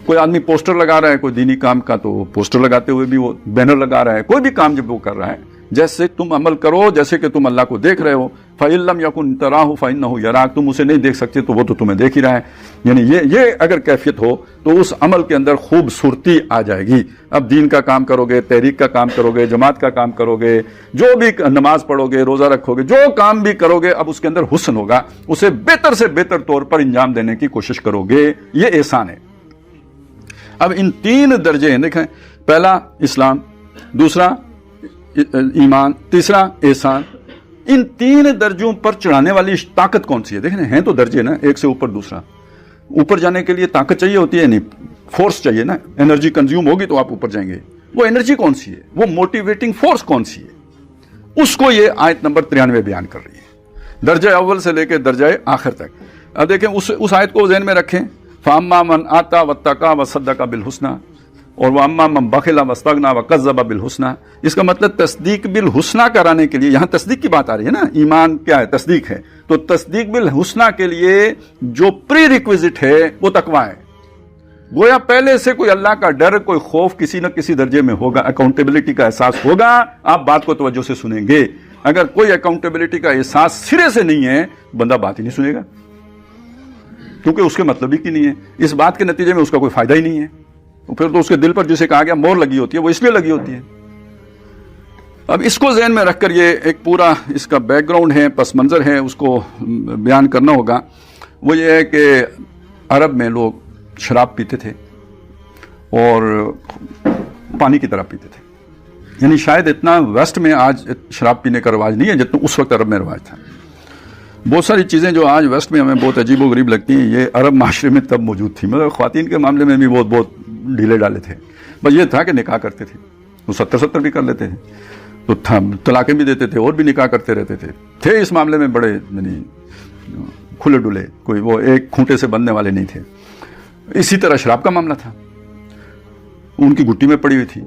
کوئی آدمی پوسٹر لگا رہا ہے کوئی دینی کام کا، تو پوسٹر لگاتے ہوئے بھی وہ بینر لگا رہا ہے. کوئی بھی کام جب وہ کر رہا ہے، جیسے تم عمل کرو جیسے کہ تم اللہ کو دیکھ رہے ہو. فإن لم یکن تراہ فإنہ یراک، تم اسے نہیں دیکھ سکتے تو وہ تو تمہیں دیکھ ہی رہا ہے. یعنی یہ اگر کیفیت ہو تو اس عمل کے اندر خوبصورتی آ جائے گی. اب دین کا کام کرو گے، تحریک کا کام کرو گے، جماعت کا کام کرو گے، جو بھی نماز پڑھو گے، روزہ رکھو گے، جو کام بھی کرو گے، اب اس کے اندر حسن ہوگا، اسے بہتر سے بہتر طور پر انجام دینے کی کوشش کرو گے. یہ احسان ہے. اب ان تین درجے ہیں، دیکھیں، پہلا اسلام، دوسرا ایمان، تیسرا احسان. ان تین درجوں پر چڑھانے والی طاقت کون سی ہے؟ دیکھیں ہیں تو درجے نا، ایک سے اوپر دوسرا. اوپر جانے کے لیے طاقت چاہیے ہوتی ہے، نہیں فورس چاہیے نا، انرجی کنزیوم ہوگی تو آپ اوپر جائیں گے. وہ انرجی کون سی ہے؟ وہ موٹیویٹنگ فورس کون سی ہے؟ اس کو یہ آیت نمبر 93 بیان کر رہی ہے، درجہ اول سے لے کے درجہ آخر تک. اب دیکھیں اس آیت کو ذہن میں رکھیں. فَأَمَّا مَنْ آتَى وَاتَّقَى وَصَدَّقَ بِالْحُسْنَى اور وَأَمَّا مَنْ بَخِلَ وَاسْتَغْنَى وَكَذَّبَ بِالْحُسْنَى. اس کا مطلب تصدیق بالحسنى کرانے کے لیے، یہاں تصدیق کی بات آ رہی ہے نا. ایمان کیا ہے؟ تصدیق ہے. تو تصدیق بالحسنى کے لیے جو پری ریکویزٹ ہے وہ تقویٰ ہے. گویا پہلے سے کوئی اللہ کا ڈر، کوئی خوف کسی نہ کسی درجے میں ہوگا، اکاؤنٹیبلٹی کا احساس ہوگا. آپ بات کو توجہ سے سنیں گے. اگر کوئی اکاؤنٹیبلٹی کا احساس سرے سے نہیں ہے، بندہ بات ہی نہیں سنے گا، کیونکہ اس کے مطلب ہی کی نہیں ہے. اس بات کے نتیجے میں اس کا کوئی فائدہ ہی نہیں ہے. پھر تو اس کے دل پر جسے کہا گیا مور لگی ہوتی ہے، وہ اس لیے لگی ہوتی ہے. اب اس کو ذہن میں رکھ کر یہ ایک پورا اس کا بیک گراؤنڈ ہے، پس منظر ہے، اس کو بیان کرنا ہوگا. وہ یہ ہے کہ عرب میں لوگ شراب پیتے تھے اور پانی کی طرح پیتے تھے. یعنی شاید اتنا ویسٹ میں آج شراب پینے کا رواج نہیں ہے جتنا اس وقت عرب میں رواج تھا. بہت ساری چیزیں جو آج ویسٹ میں ہمیں بہت عجیب و غریب لگتی ہیں، یہ عرب معاشرے میں تب موجود تھی. مطلب خواتین کے معاملے میں بھی بہت ڈھیلے ڈالے تھے. بس یہ تھا کہ نکاح کرتے تھے، وہ 70 بھی کر لیتے تھے، تو طلاقیں بھی دیتے تھے اور بھی نکاح کرتے رہتے تھے اس معاملے میں بڑے یعنی کھلے ڈلے، کوئی وہ ایک کھونٹے سے بندنے والے نہیں تھے. اسی طرح شراب کا معاملہ تھا، ان کی گھٹی میں پڑی ہوئی تھی،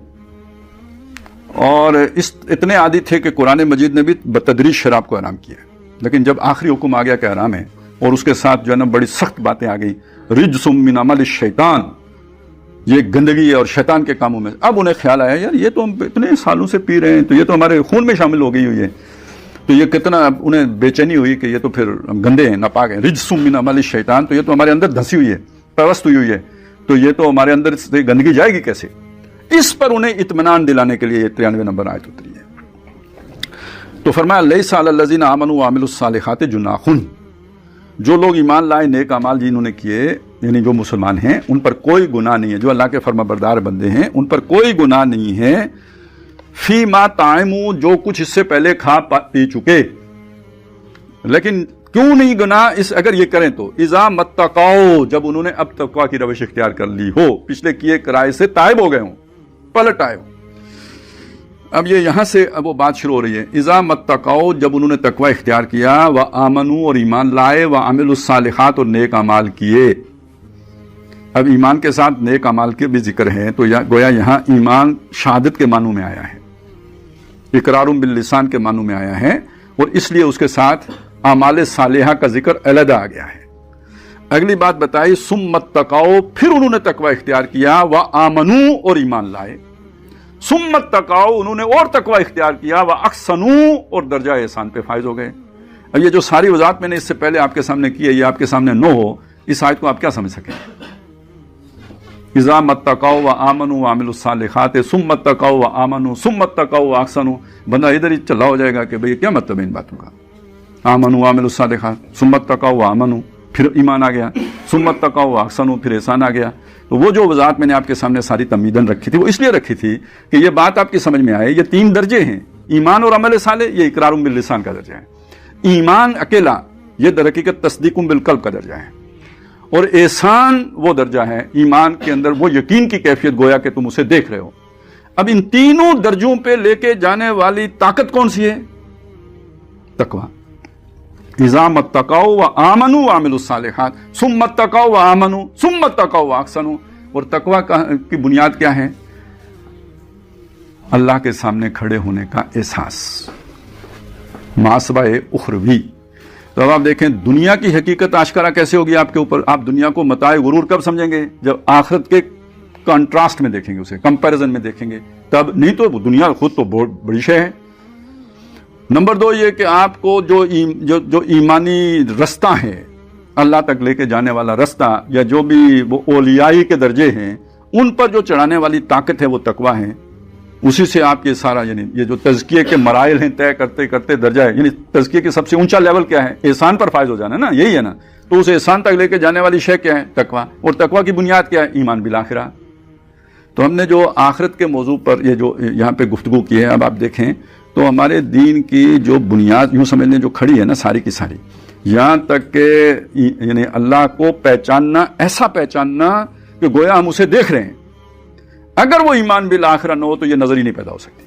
اور اتنے عادی تھے کہ قرآن مجید نے بھی بتدریج شراب کو حرام کیا. لیکن جب آخری حکم آ گیا کہ حرام ہے، اور اس کے ساتھ جو ہے نا بڑی سخت باتیں آ گئی، رجس من عمل الشیطان، یہ گندگی اور شیطان کے کاموں میں. اب انہیں خیال آیا یار یہ تو ہم اتنے سالوں سے پی رہے ہیں, تو یہ تو ہمارے خون میں شامل ہو گئی ہوئی ہے, تو یہ کتنا, اب انہیں بے چینی ہوئی کہ یہ تو پھر گندے ہیں, ناپاک ہیں, رجس من عمل الشیطان, تو یہ تو ہمارے اندر دھسی ہوئی ہے, پیوست ہوئی ہے, تو یہ تو ہمارے اندر سے گندگی جائے گی کیسے. اس پر انہیں اطمینان دلانے کے لیے 93 نمبر آیت اتری ہے. تو فرمایا لیس علی الذین آمنوا وعملوا الصالحات جناح, جو لوگ ایمان لائے, نیک اعمال جنہوں نے کیے, یعنی جو مسلمان ہیں, ان پر کوئی گناہ نہیں ہے, جو اللہ کے فرما بردار بندے ہیں ان پر کوئی گناہ نہیں ہے. فی ما طعموا, جو کچھ اس سے پہلے کھا پی چکے, لیکن کیوں نہیں گناہ اس اگر یہ کریں تو اذا متقوا, جب انہوں نے اب تقوی کی روش اختیار کر لی ہو, پچھلے کیے کرائے سے تائب ہو گئے ہوں, پلٹ آئے ہوں. اب یہ یہاں سے اب وہ بات شروع ہو رہی ہے, اذا متقوا, جب انہوں نے تقوی اختیار کیا, وآمنوا, اور ایمان لائے, وعملوا الصالحات, اور نیک اعمال کیے. اب ایمان کے ساتھ نیک اعمال کے بھی ذکر ہے, تو گویا یہاں ایمان شہادت کے معنوں میں آیا ہے, اقرار باللسان کے معنوں میں آیا ہے, اور اس لیے اس کے ساتھ اعمال صالحہ کا ذکر علیحدہ آ گیا ہے. اگلی بات بتائی ثم اتقوا, پھر انہوں نے تقوی اختیار کیا, وآمنوا, اور ایمان لائے, ثم اتقوا, انہوں نے اور تقوی اختیار کیا, واحسنوا, اور درجہ احسان پہ فائز ہو گئے. اب یہ جو ساری وضاحت میں نے اس سے پہلے آپ کے سامنے کی ہے, یہ آپ کے سامنے نہ ہو, اس آیت کو آپ کیا سمجھ سکیں؟ اذا متقوا وآمنوا وعملوا الصالحات ثم اتقوا وآمنوا ثم اتقوا واحسنوا, بندہ ادھر ہی چلا ہو جائے گا کہ بھئی کیا مطلب ہے ان باتوں کا. آمنوا وعملوا الصالحات ثم اتقوا وآمنوا, پھر ایمان آ گیا, ثم اتقوا واحسنوا, پھر احسان آ گیا. تو وہ جو وضاحت میں نے آپ کے سامنے ساری تمہیداً رکھی تھی, وہ اس لیے رکھی تھی کہ یہ بات آپ کی سمجھ میں آئے. یہ 3 درجے ہیں, ایمان اور عمل صالح, یہ اقرار باللسان کا درجہ ہے. ایمان اکیلا یہ در حقیقت تصدیق بالقلب کا درجہ ہے, اور احسان وہ درجہ ہے ایمان کے اندر وہ یقین کی کیفیت, گویا کہ تم اسے دیکھ رہے ہو. اب ان تینوں درجوں پہ لے کے جانے والی طاقت کون سی ہے؟ تقوی. اذا اتقوا وآمنوا وعملوا الصالحات ثم اتقوا وآمنوا ثم اتقوا واحسنوا. اور تقوی کی بنیاد کیا ہے؟ اللہ کے سامنے کھڑے ہونے کا احساس, محاسبہ اخروی. تو اب آپ دیکھیں دنیا کی حقیقت آشکارا کیسے ہوگی آپ کے اوپر. آپ دنیا کو متاع غرور کب سمجھیں گے؟ جب آخرت کے کنٹراسٹ میں دیکھیں گے, اسے کمپیریزن میں دیکھیں گے, تب. نہیں تو دنیا خود تو بہت بڑی شے ہے. نمبر 2 یہ کہ آپ کو جو ایمانی رستہ ہے, اللہ تک لے کے جانے والا رستہ, یا جو بھی وہ اولیائی کے درجے ہیں, ان پر جو چڑھانے والی طاقت ہے وہ تقوی ہے. اسی سے آپ یہ سارا, یعنی یہ جو تزکیے کے مراحل ہیں طے کرتے کرتے درجہ ہے, یعنی تزکیے کے سب سے اونچا لیول کیا ہے؟ احسان پر فائز ہو جانا نا, یہی ہے نا. تو اس احسان تک لے کے جانے والی شے کیا ہے؟ تقوی. اور تقوی کی بنیاد کیا ہے؟ ایمان بالآخرہ. تو ہم نے جو آخرت کے موضوع پر یہ جو یہاں پہ گفتگو کی ہے, اب آپ دیکھیں تو ہمارے دین کی جو بنیاد یوں سمجھ لیں جو کھڑی ہے نا ساری کی ساری, یہاں تک کہ یعنی اللہ کو پہچاننا, ایسا پہچاننا کہ گویا ہم اسے دیکھ رہے ہیں. اگر وہ ایمان بالآخرہ نہ ہو تو یہ نظر ہی نہیں پیدا ہو سکتی,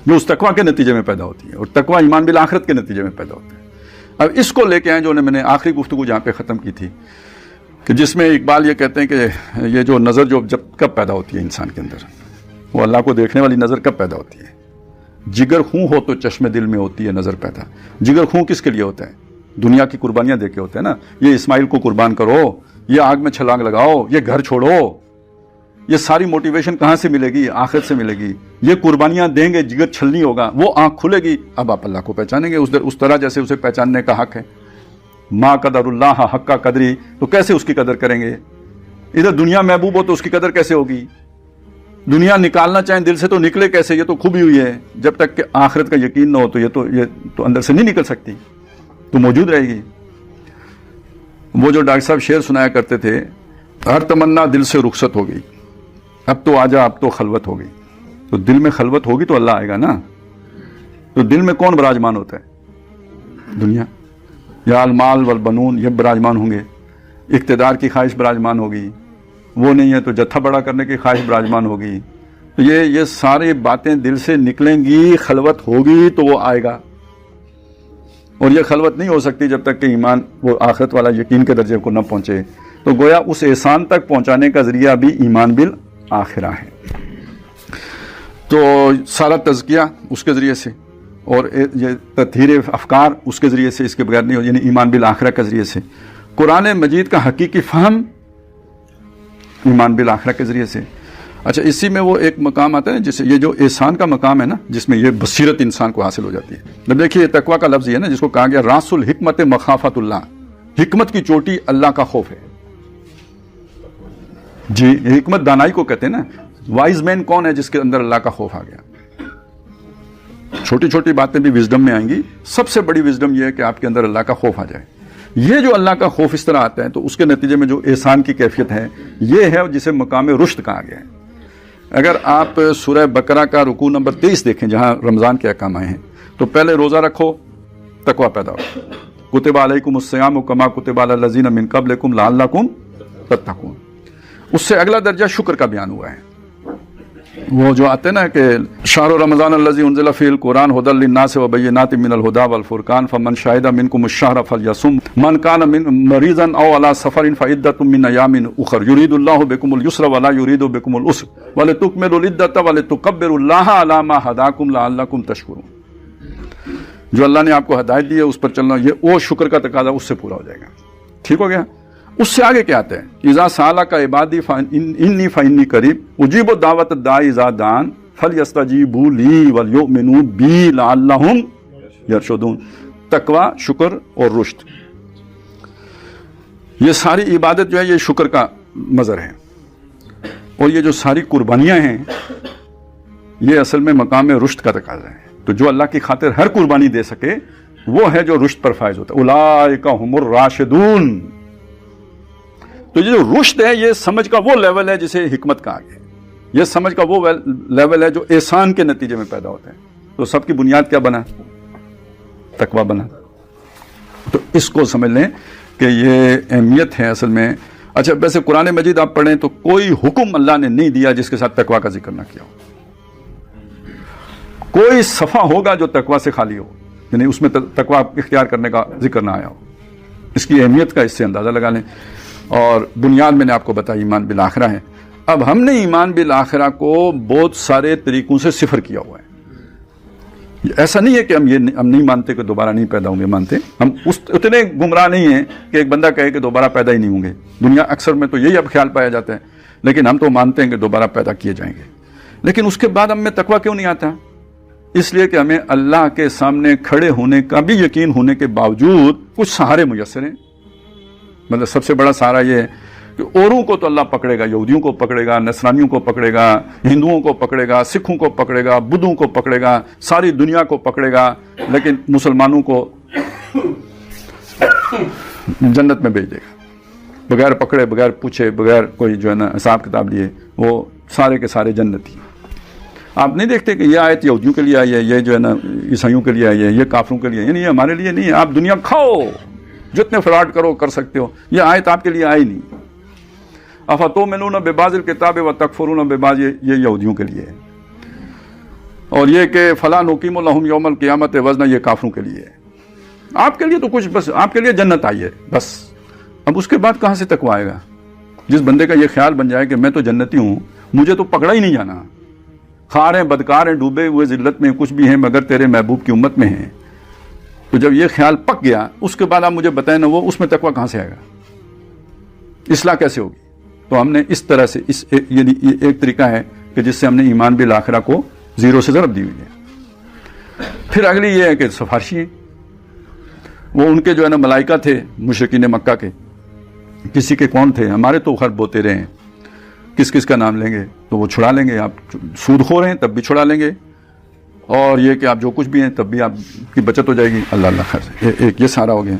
جو اس تقوی کے نتیجے میں پیدا ہوتی ہے, اور تقوی ایمان بالآخرت کے نتیجے میں پیدا ہوتا ہے. اب اس کو لے کے آئیں جو میں نے آخری گفتگو جہاں پہ ختم کی تھی, کہ جس میں اقبال یہ کہتے ہیں کہ یہ جو نظر جو کب پیدا ہوتی ہے انسان کے اندر, وہ اللہ کو دیکھنے والی نظر کب پیدا ہوتی ہے؟ جگر خوں ہو تو چشم دل میں ہوتی ہے نظر پیدا. جگر خوں کس کے لیے ہوتا ہے؟ دنیا کی قربانیاں دے کے ہوتا ہے نا. یہ اسماعیل کو قربان کرو, یہ آگ میں چھلانگ لگاؤ, یہ گھر چھوڑو, یہ ساری موٹیویشن کہاں سے ملے گی؟ آخرت سے ملے گی. یہ قربانیاں دیں گے, جگر چھلنی ہوگا, وہ آنکھ کھلے گی, اب آپ اللہ کو پہچانیں گے اس طرح جیسے اسے پہچاننے کا حق ہے. ما قدر اللہ حق کا قدری, تو کیسے اس کی قدر کریں گے؟ ادھر دنیا محبوب ہو تو اس کی قدر کیسے ہوگی؟ دنیا نکالنا چاہیں دل سے تو نکلے کیسے؟ یہ تو خوبی ہوئی ہے. جب تک کہ آخرت کا یقین نہ ہو تو یہ تو اندر سے نہیں نکل سکتی, تو موجود رہے گی. وہ جو ڈاکٹر صاحب شعر سنایا کرتے تھے, ہر تمنا دل سے رخصت ہو گئی, اب تو آجا اب تو خلوت ہو گئی. تو دل میں خلوت ہوگی تو اللہ آئے گا نا. تو دل میں کون براجمان ہوتا ہے؟ دنیا. یا المال والبنون, یہ براجمان ہوں گے. اقتدار کی خواہش براجمان ہوگی, وہ نہیں ہے تو جتھا بڑا کرنے کی خواہش براجمان ہوگی. تو یہ سارے باتیں دل سے نکلیں گی, خلوت ہوگی تو وہ آئے گا. اور یہ خلوت نہیں ہو سکتی جب تک کہ ایمان وہ آخرت والا یقین کے درجے کو نہ پہنچے. تو گویا اس احسان تک پہنچانے کا ذریعہ بھی ایمان بالآخرہ ہے. تو سارا تزکیہ اس کے ذریعے سے, اور یہ تطہیر افکار اس کے ذریعے سے, اس کے بغیر نہیں ہو, یعنی ایمان بالآخرہ کے ذریعے سے. قرآن مجید کا حقیقی فہم ایمان بالآخرہ کے ذریعے سے. اچھا اسی میں وہ ایک مقام آتا ہے جسے یہ جو احسان کا مقام ہے نا، جس میں یہ بصیرت انسان کو حاصل ہو جاتی ہے. جب دیکھیے تقویٰ کا لفظ یہ ہے نا جس کو کہا گیا راس الحکمت مخافت اللہ، حکمت کی چوٹی اللہ کا خوف ہے. جی حکمت دانائی کو کہتے ہیں نا. وائز مین کون ہے؟ جس کے اندر اللہ کا خوف آ گیا. چھوٹی چھوٹی باتیں بھی وزڈم میں آئیں گی، سب سے بڑی وزڈم یہ ہے کہ آپ کے اندر اللہ کا خوف آ جائے. یہ جو اللہ کا خوف اس طرح آتا ہے تو اس کے نتیجے میں جو احسان کی کیفیت ہے یہ ہے جسے مقام رشد کہا گیا ہے. اگر آپ سورہ بقرہ کا رکوع نمبر 23 دیکھیں جہاں رمضان کے احکام آئے ہیں، تو پہلے روزہ رکھو تقویٰ پیدا ہو. کتب علیکم الصیام کما کتب علی الذین من قبلکم لعلکم تتقون. اس سے اگلا درجہ شکر کا بیان ہوا ہے. وہ جو آتے ہیں نا کہ شہر رمضان الذی انزل فیہ القرآن ھدی للناس وبینات من الھدی والفرقان فمن شہد منکم الشہر فلیصم من کان مریضا او علی سفر فعدۃ من ایام اخر یرید اللہ بکم اليسر ولا یرید بکم العسر ولتکملوا العدۃ ولتکبروا اللہ علی ما ہداکم لعلکم تشکرون. جو اللہ نے آپ کو ہدایت دی ہے اس پر چلنا، یہ وہ شکر کا تقاضا اس سے پورا ہو جائے گا. ٹھیک ہو گیا. اس سے آگے کیا آتا ہے؟ اذا سالک عبادی انی فانی قریب اجیب دعوت الداعی اذا دعان فلیستجیبوا لی ولیؤمنوا بی لعلہم یرشدون. تقویٰ، شکر اور رشد، یہ ساری عبادت جو ہے یہ شکر کا مظہر ہے. اور یہ جو ساری قربانیاں ہیں یہ اصل میں مقام رشد کا تقاضا ہے. تو جو اللہ کی خاطر ہر قربانی دے سکے وہ ہے جو رشد پر فائز ہوتا ہے. اولئک هم الراشدون. تو یہ جو رشد ہے یہ سمجھ کا وہ لیول ہے جسے حکمت کہا گیا. یہ سمجھ کا وہ لیول ہے جو احسان کے نتیجے میں پیدا ہوتا ہے. تو سب کی بنیاد کیا بنا؟ تقویٰ بنا. تو اس کو سمجھ لیں کہ یہ اہمیت ہے اصل میں. اچھا ویسے قرآن مجید آپ پڑھیں تو کوئی حکم اللہ نے نہیں دیا جس کے ساتھ تقویٰ کا ذکر نہ کیا ہو. کوئی صفحہ ہوگا جو تقویٰ سے خالی ہو، یعنی اس میں تقویٰ اختیار کرنے کا ذکر نہ آیا ہو. اس کی اہمیت کا اس سے اندازہ لگا لیں. اور بنیاد میں نے آپ کو بتائی ایمان بالآخرہ ہے. اب ہم نے ایمان بالآخرہ کو بہت سارے طریقوں سے صفر کیا ہوا ہے. ایسا نہیں ہے کہ ہم نہیں مانتے کہ دوبارہ نہیں پیدا ہوں گے. مانتے ہم اتنے گمراہ نہیں ہیں کہ ایک بندہ کہے کہ دوبارہ پیدا ہی نہیں ہوں گے. دنیا اکثر میں تو یہی اب خیال پایا جاتا ہے، لیکن ہم تو مانتے ہیں کہ دوبارہ پیدا کیے جائیں گے. لیکن اس کے بعد ہم میں تقویٰ کیوں نہیں آتا؟ اس لیے کہ ہمیں اللہ کے سامنے کھڑے ہونے کا بھی یقین ہونے کے باوجود کچھ سہارے میسر ہیں. مطلب سب سے بڑا سہارا یہ ہے کہ اوروں کو تو اللہ پکڑے گا، یہودیوں کو پکڑے گا، نصرانیوں کو پکڑے گا، ہندوؤں کو پکڑے گا، سکھوں کو پکڑے گا، بدھوں کو پکڑے گا، ساری دنیا کو پکڑے گا، لیکن مسلمانوں کو جنت میں بھیج دے گا بغیر پکڑے، بغیر پوچھے، بغیر کوئی جو ہے نا حساب کتاب لیے. وہ سارے کے سارے جنتی. آپ نہیں دیکھتے کہ یہ آیت یہودیوں کے لیے آئی ہے، یہ جو ہے نا عیسائیوں کے لیے آئی ہے، یہ کافروں کے لیے، یعنی یہ ہمارے لیے نہیں ہے. آپ دنیا کھاؤ، جتنے فراڈ کرو کر سکتے ہو، یہ آیت آپ کے لیے آئی نہیں. افتؤمنون ببعض الکتاب وتکفرون ببعض، یہ یہودیوں کے لیے ہے. اور یہ کہ فلا نقیم لہم یوم القیامت وزنا، یہ کافروں کے لیے ہے. آپ کے لیے تو کچھ بس آپ کے لیے جنت آئی ہے بس. اب اس کے بعد کہاں سے تقویٰ آئے گا؟ جس بندے کا یہ خیال بن جائے کہ میں تو جنتی ہوں، مجھے تو پکڑا ہی نہیں جانا، خار ہیں، بدکار ہیں، ڈوبے ہوئے ذلت میں کچھ بھی ہیں مگر تیرے محبوب کی امت میں ہیں. تو جب یہ خیال پک گیا اس کے بعد آپ مجھے بتائیں نا وہ اس میں تقویٰ کہاں سے آئے گا؟ اصلاح کیسے ہوگی؟ تو ہم نے اس طرح سے یعنی ایک طریقہ ہے کہ جس سے ہم نے ایمان بالآخرہ کو زیرو سے ضرب دی ہوئی ہے. پھر اگلی یہ ہے کہ سفارشی ہیں. وہ ان کے جو ہے نا ملائکہ تھے مشرکین مکہ کے، کسی کے کون تھے؟ ہمارے تو خیر بوتے رہے ہیں، کس کس کا نام لیں گے تو وہ چھڑا لیں گے. آپ سود خور ہیں تب بھی چھڑا لیں گے، اور یہ کہ آپ جو کچھ بھی ہیں تب بھی آپ کی بچت ہو جائے گی. اللہ اللہ خیر سے. ایک یہ سارا ہو گیا.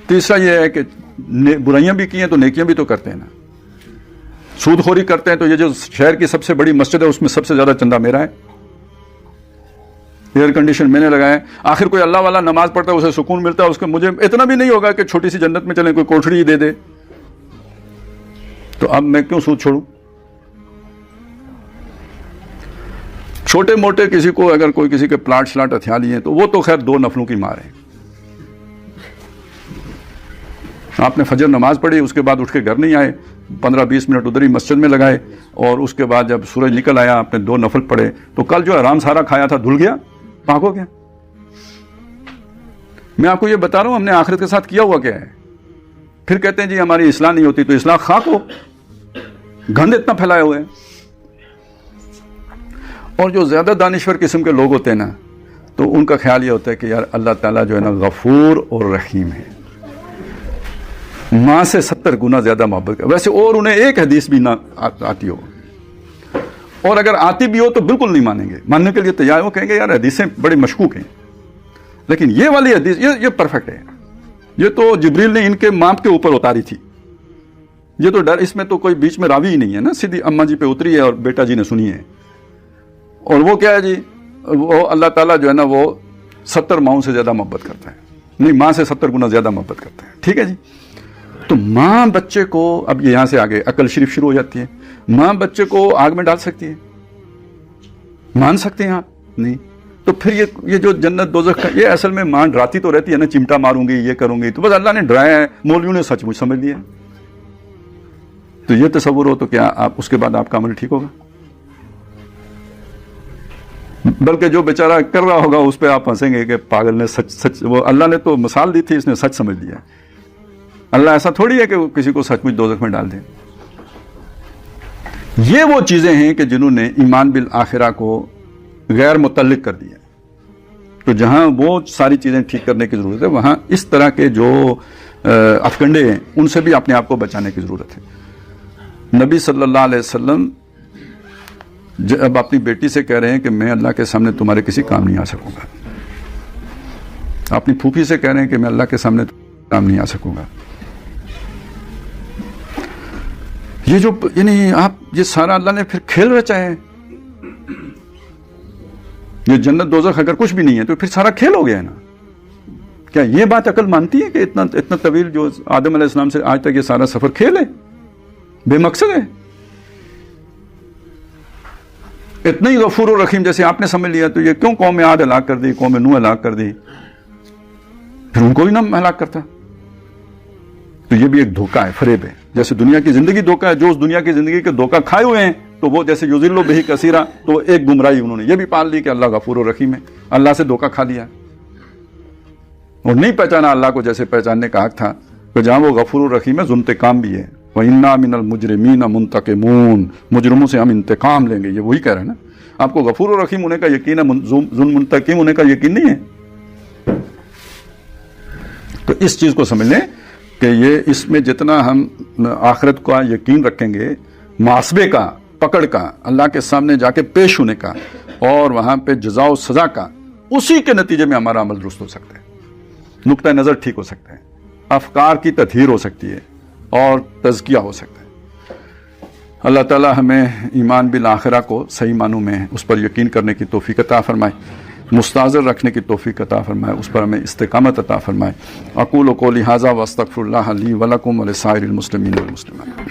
تیسرا یہ ہے کہ برائیاں بھی کی ہیں تو نیکیاں بھی تو کرتے ہیں نا. سود خوری کرتے ہیں تو یہ جو شہر کی سب سے بڑی مسجد ہے اس میں سب سے زیادہ چندہ میرا ہے، ایئر کنڈیشن میں نے لگایا ہے. آخر کوئی اللہ والا نماز پڑھتا ہے اسے سکون ملتا ہے، اس کو مجھے اتنا بھی نہیں ہوگا کہ چھوٹی سی جنت میں چلیں، کوئی کوٹھڑی ہی دے دے. تو اب میں کیوں سود چھوڑوں؟ چھوٹے موٹے کسی کو اگر کوئی کسی کے پلاٹ شلاٹ ہتھیا لیے تو وہ تو خیر 2 نفلوں کی مار ہے. آپ نے فجر نماز پڑھی، اس کے بعد اٹھ کے گھر نہیں آئے، 15-20 منٹ ادھر ہی مسجد میں لگائے، اور اس کے بعد جب سورج نکل آیا آپ نے 2 نفل پڑھے، تو کل جو آرام سارا کھایا تھا دھل گیا، پاک ہو گیا. میں آپ کو یہ بتا رہا ہوں ہم نے آخرت کے ساتھ کیا ہوا کیا ہے. پھر کہتے ہیں جی ہماری اصلاح نہیں ہوتی، تو اصلاح خاک ہو. گند اتنا پھیلائے ہوئے ہیں. اور جو زیادہ دانشور قسم کے لوگ ہوتے ہیں نا تو ان کا خیال یہ ہوتا ہے کہ یار اللہ تعالیٰ جو ہے نا غفور اور رحیم ہے, ماں سے 70 گنا زیادہ محبت کرے. ویسے اور انہیں ایک حدیث بھی نہ آتی ہو, اور اگر آتی بھی ہو تو بالکل نہیں مانیں گے, ماننے کے لیے تیار ہو, کہیں گے یار حدیثیں بڑی مشکوک ہیں. لیکن یہ والی حدیث یہ پرفیکٹ ہے. یہ تو جبریل نے ان کے ماں کے اوپر اتاری تھی. یہ تو ڈر, اس میں تو کوئی بیچ میں راوی ہی نہیں ہے نا, سیدھی اماں جی پہ اتری ہے اور بیٹا جی نے سنی ہے. اور وہ کیا ہے جی, وہ اللہ تعالیٰ جو ہے نا وہ 70 ماؤں سے زیادہ محبت کرتا ہے, نہیں ماں سے 70 گنا زیادہ محبت کرتا ہے. ٹھیک ہے جی. تو ماں بچے کو, اب یہاں سے آگے عقل شریف شروع ہو جاتی ہے, ماں بچے کو آگ میں ڈال سکتی ہے, مان سکتے ہیں آپ؟ نہیں. تو پھر یہ جو جنت دوزخ کا, یہ اصل میں ماں ڈراتی تو رہتی ہے نا, چمٹا ماروں گی, یہ کروں گی, تو بس اللہ نے ڈرایا ہے, مولویوں نے سچ مچ سمجھ لیا. تو یہ تصور ہو تو کیا آپ اس کے بعد آپ کا عمل ٹھیک ہوگا؟ بلکہ جو بیچارہ کر رہا ہوگا اس پہ آپ ہنسیں گے کہ پاگل نے سچ وہ اللہ نے تو مثال دی تھی, اس نے سچ سمجھ لیا. اللہ ایسا تھوڑی ہے کہ وہ کسی کو سچ مچ دوزخ میں ڈال دے. یہ وہ چیزیں ہیں کہ جنہوں نے ایمان بالآخرہ کو غیر متعلق کر دیا. تو جہاں وہ ساری چیزیں ٹھیک کرنے کی ضرورت ہے, وہاں اس طرح کے جو افکنڈے ہیں ان سے بھی اپنے آپ کو بچانے کی ضرورت ہے. نبی صلی اللہ علیہ وسلم جب اپنی بیٹی سے کہہ رہے ہیں کہ میں اللہ کے سامنے تمہارے کسی کام نہیں آ سکوں گا, اپنی پھوپھی سے کہہ رہے ہیں کہ میں اللہ کے سامنے کام نہیں آ سکوں گا. یہ جو یعنی آپ یہ سارا اللہ نے پھر کھیل رچا ہے. یہ جنت دوزخ اگر کچھ بھی نہیں ہے تو پھر سارا کھیل ہو گیا ہے نا. کیا یہ بات عقل مانتی ہے کہ اتنا طویل جو آدم علیہ السلام سے آج تک یہ سارا سفر کھیل ہے, بے مقصد ہے؟ اتنا ہی غفور و رحیم جیسے آپ نے سمجھ لیا تو یہ کیوں قوم عاد ہلاک کر دی, قوم نوح ہلاک کر دی, پھر ان کو بھی نہ ہلاک کرتا؟ تو یہ بھی ایک دھوکہ ہے, فریب ہے. جیسے دنیا کی زندگی دھوکہ ہے, جو اس دنیا کی زندگی کے دھوکہ کھائے ہوئے ہیں تو وہ جیسے یضل بہ کثیرا, تو ایک گمراہی انہوں نے یہ بھی پال لی کہ اللہ غفور و رحیم ہے, اللہ سے دھوکہ کھا لیا اور نہیں پہچانا اللہ کو جیسے پہچاننے کا حق تھا. کہ جہاں وہ غفور و رحیم ہے انتقام بھی ہے. وَإِنَّا مِنَ الْمُجْرِمِينَ مُنْتَقِمُونَ, مجرموں سے ہم انتقام لیں گے. یہ وہی کہہ رہے ہیں نا. آپ کو غفور و رحیم ہونے کا یقین ہے, ظلم منتقم ہونے کا یقین نہیں ہے. تو اس چیز کو سمجھ لیں کہ یہ اس میں جتنا ہم آخرت کا یقین رکھیں گے, محاسبے کا, پکڑ کا, اللہ کے سامنے جا کے پیش ہونے کا, اور وہاں پہ جزا و سزا کا, اسی کے نتیجے میں ہمارا عمل درست ہو سکتا ہے, نقطہ نظر ٹھیک ہو سکتا ہے, افکار کی تطہیر ہو سکتی ہے, اور تزکیہ ہو سکتا ہے. اللہ تعالی ہمیں ایمان بالآخرہ کو صحیح معنوں میں اس پر یقین کرنے کی توفیق عطا فرمائے, مستحضر رکھنے کی توفیق عطا فرمائے, اس پر ہمیں استقامت عطا فرمائے. اقول قولی ھذا واستغفر اللہ لی ولکم ولسائر المسلمین والمسلمات.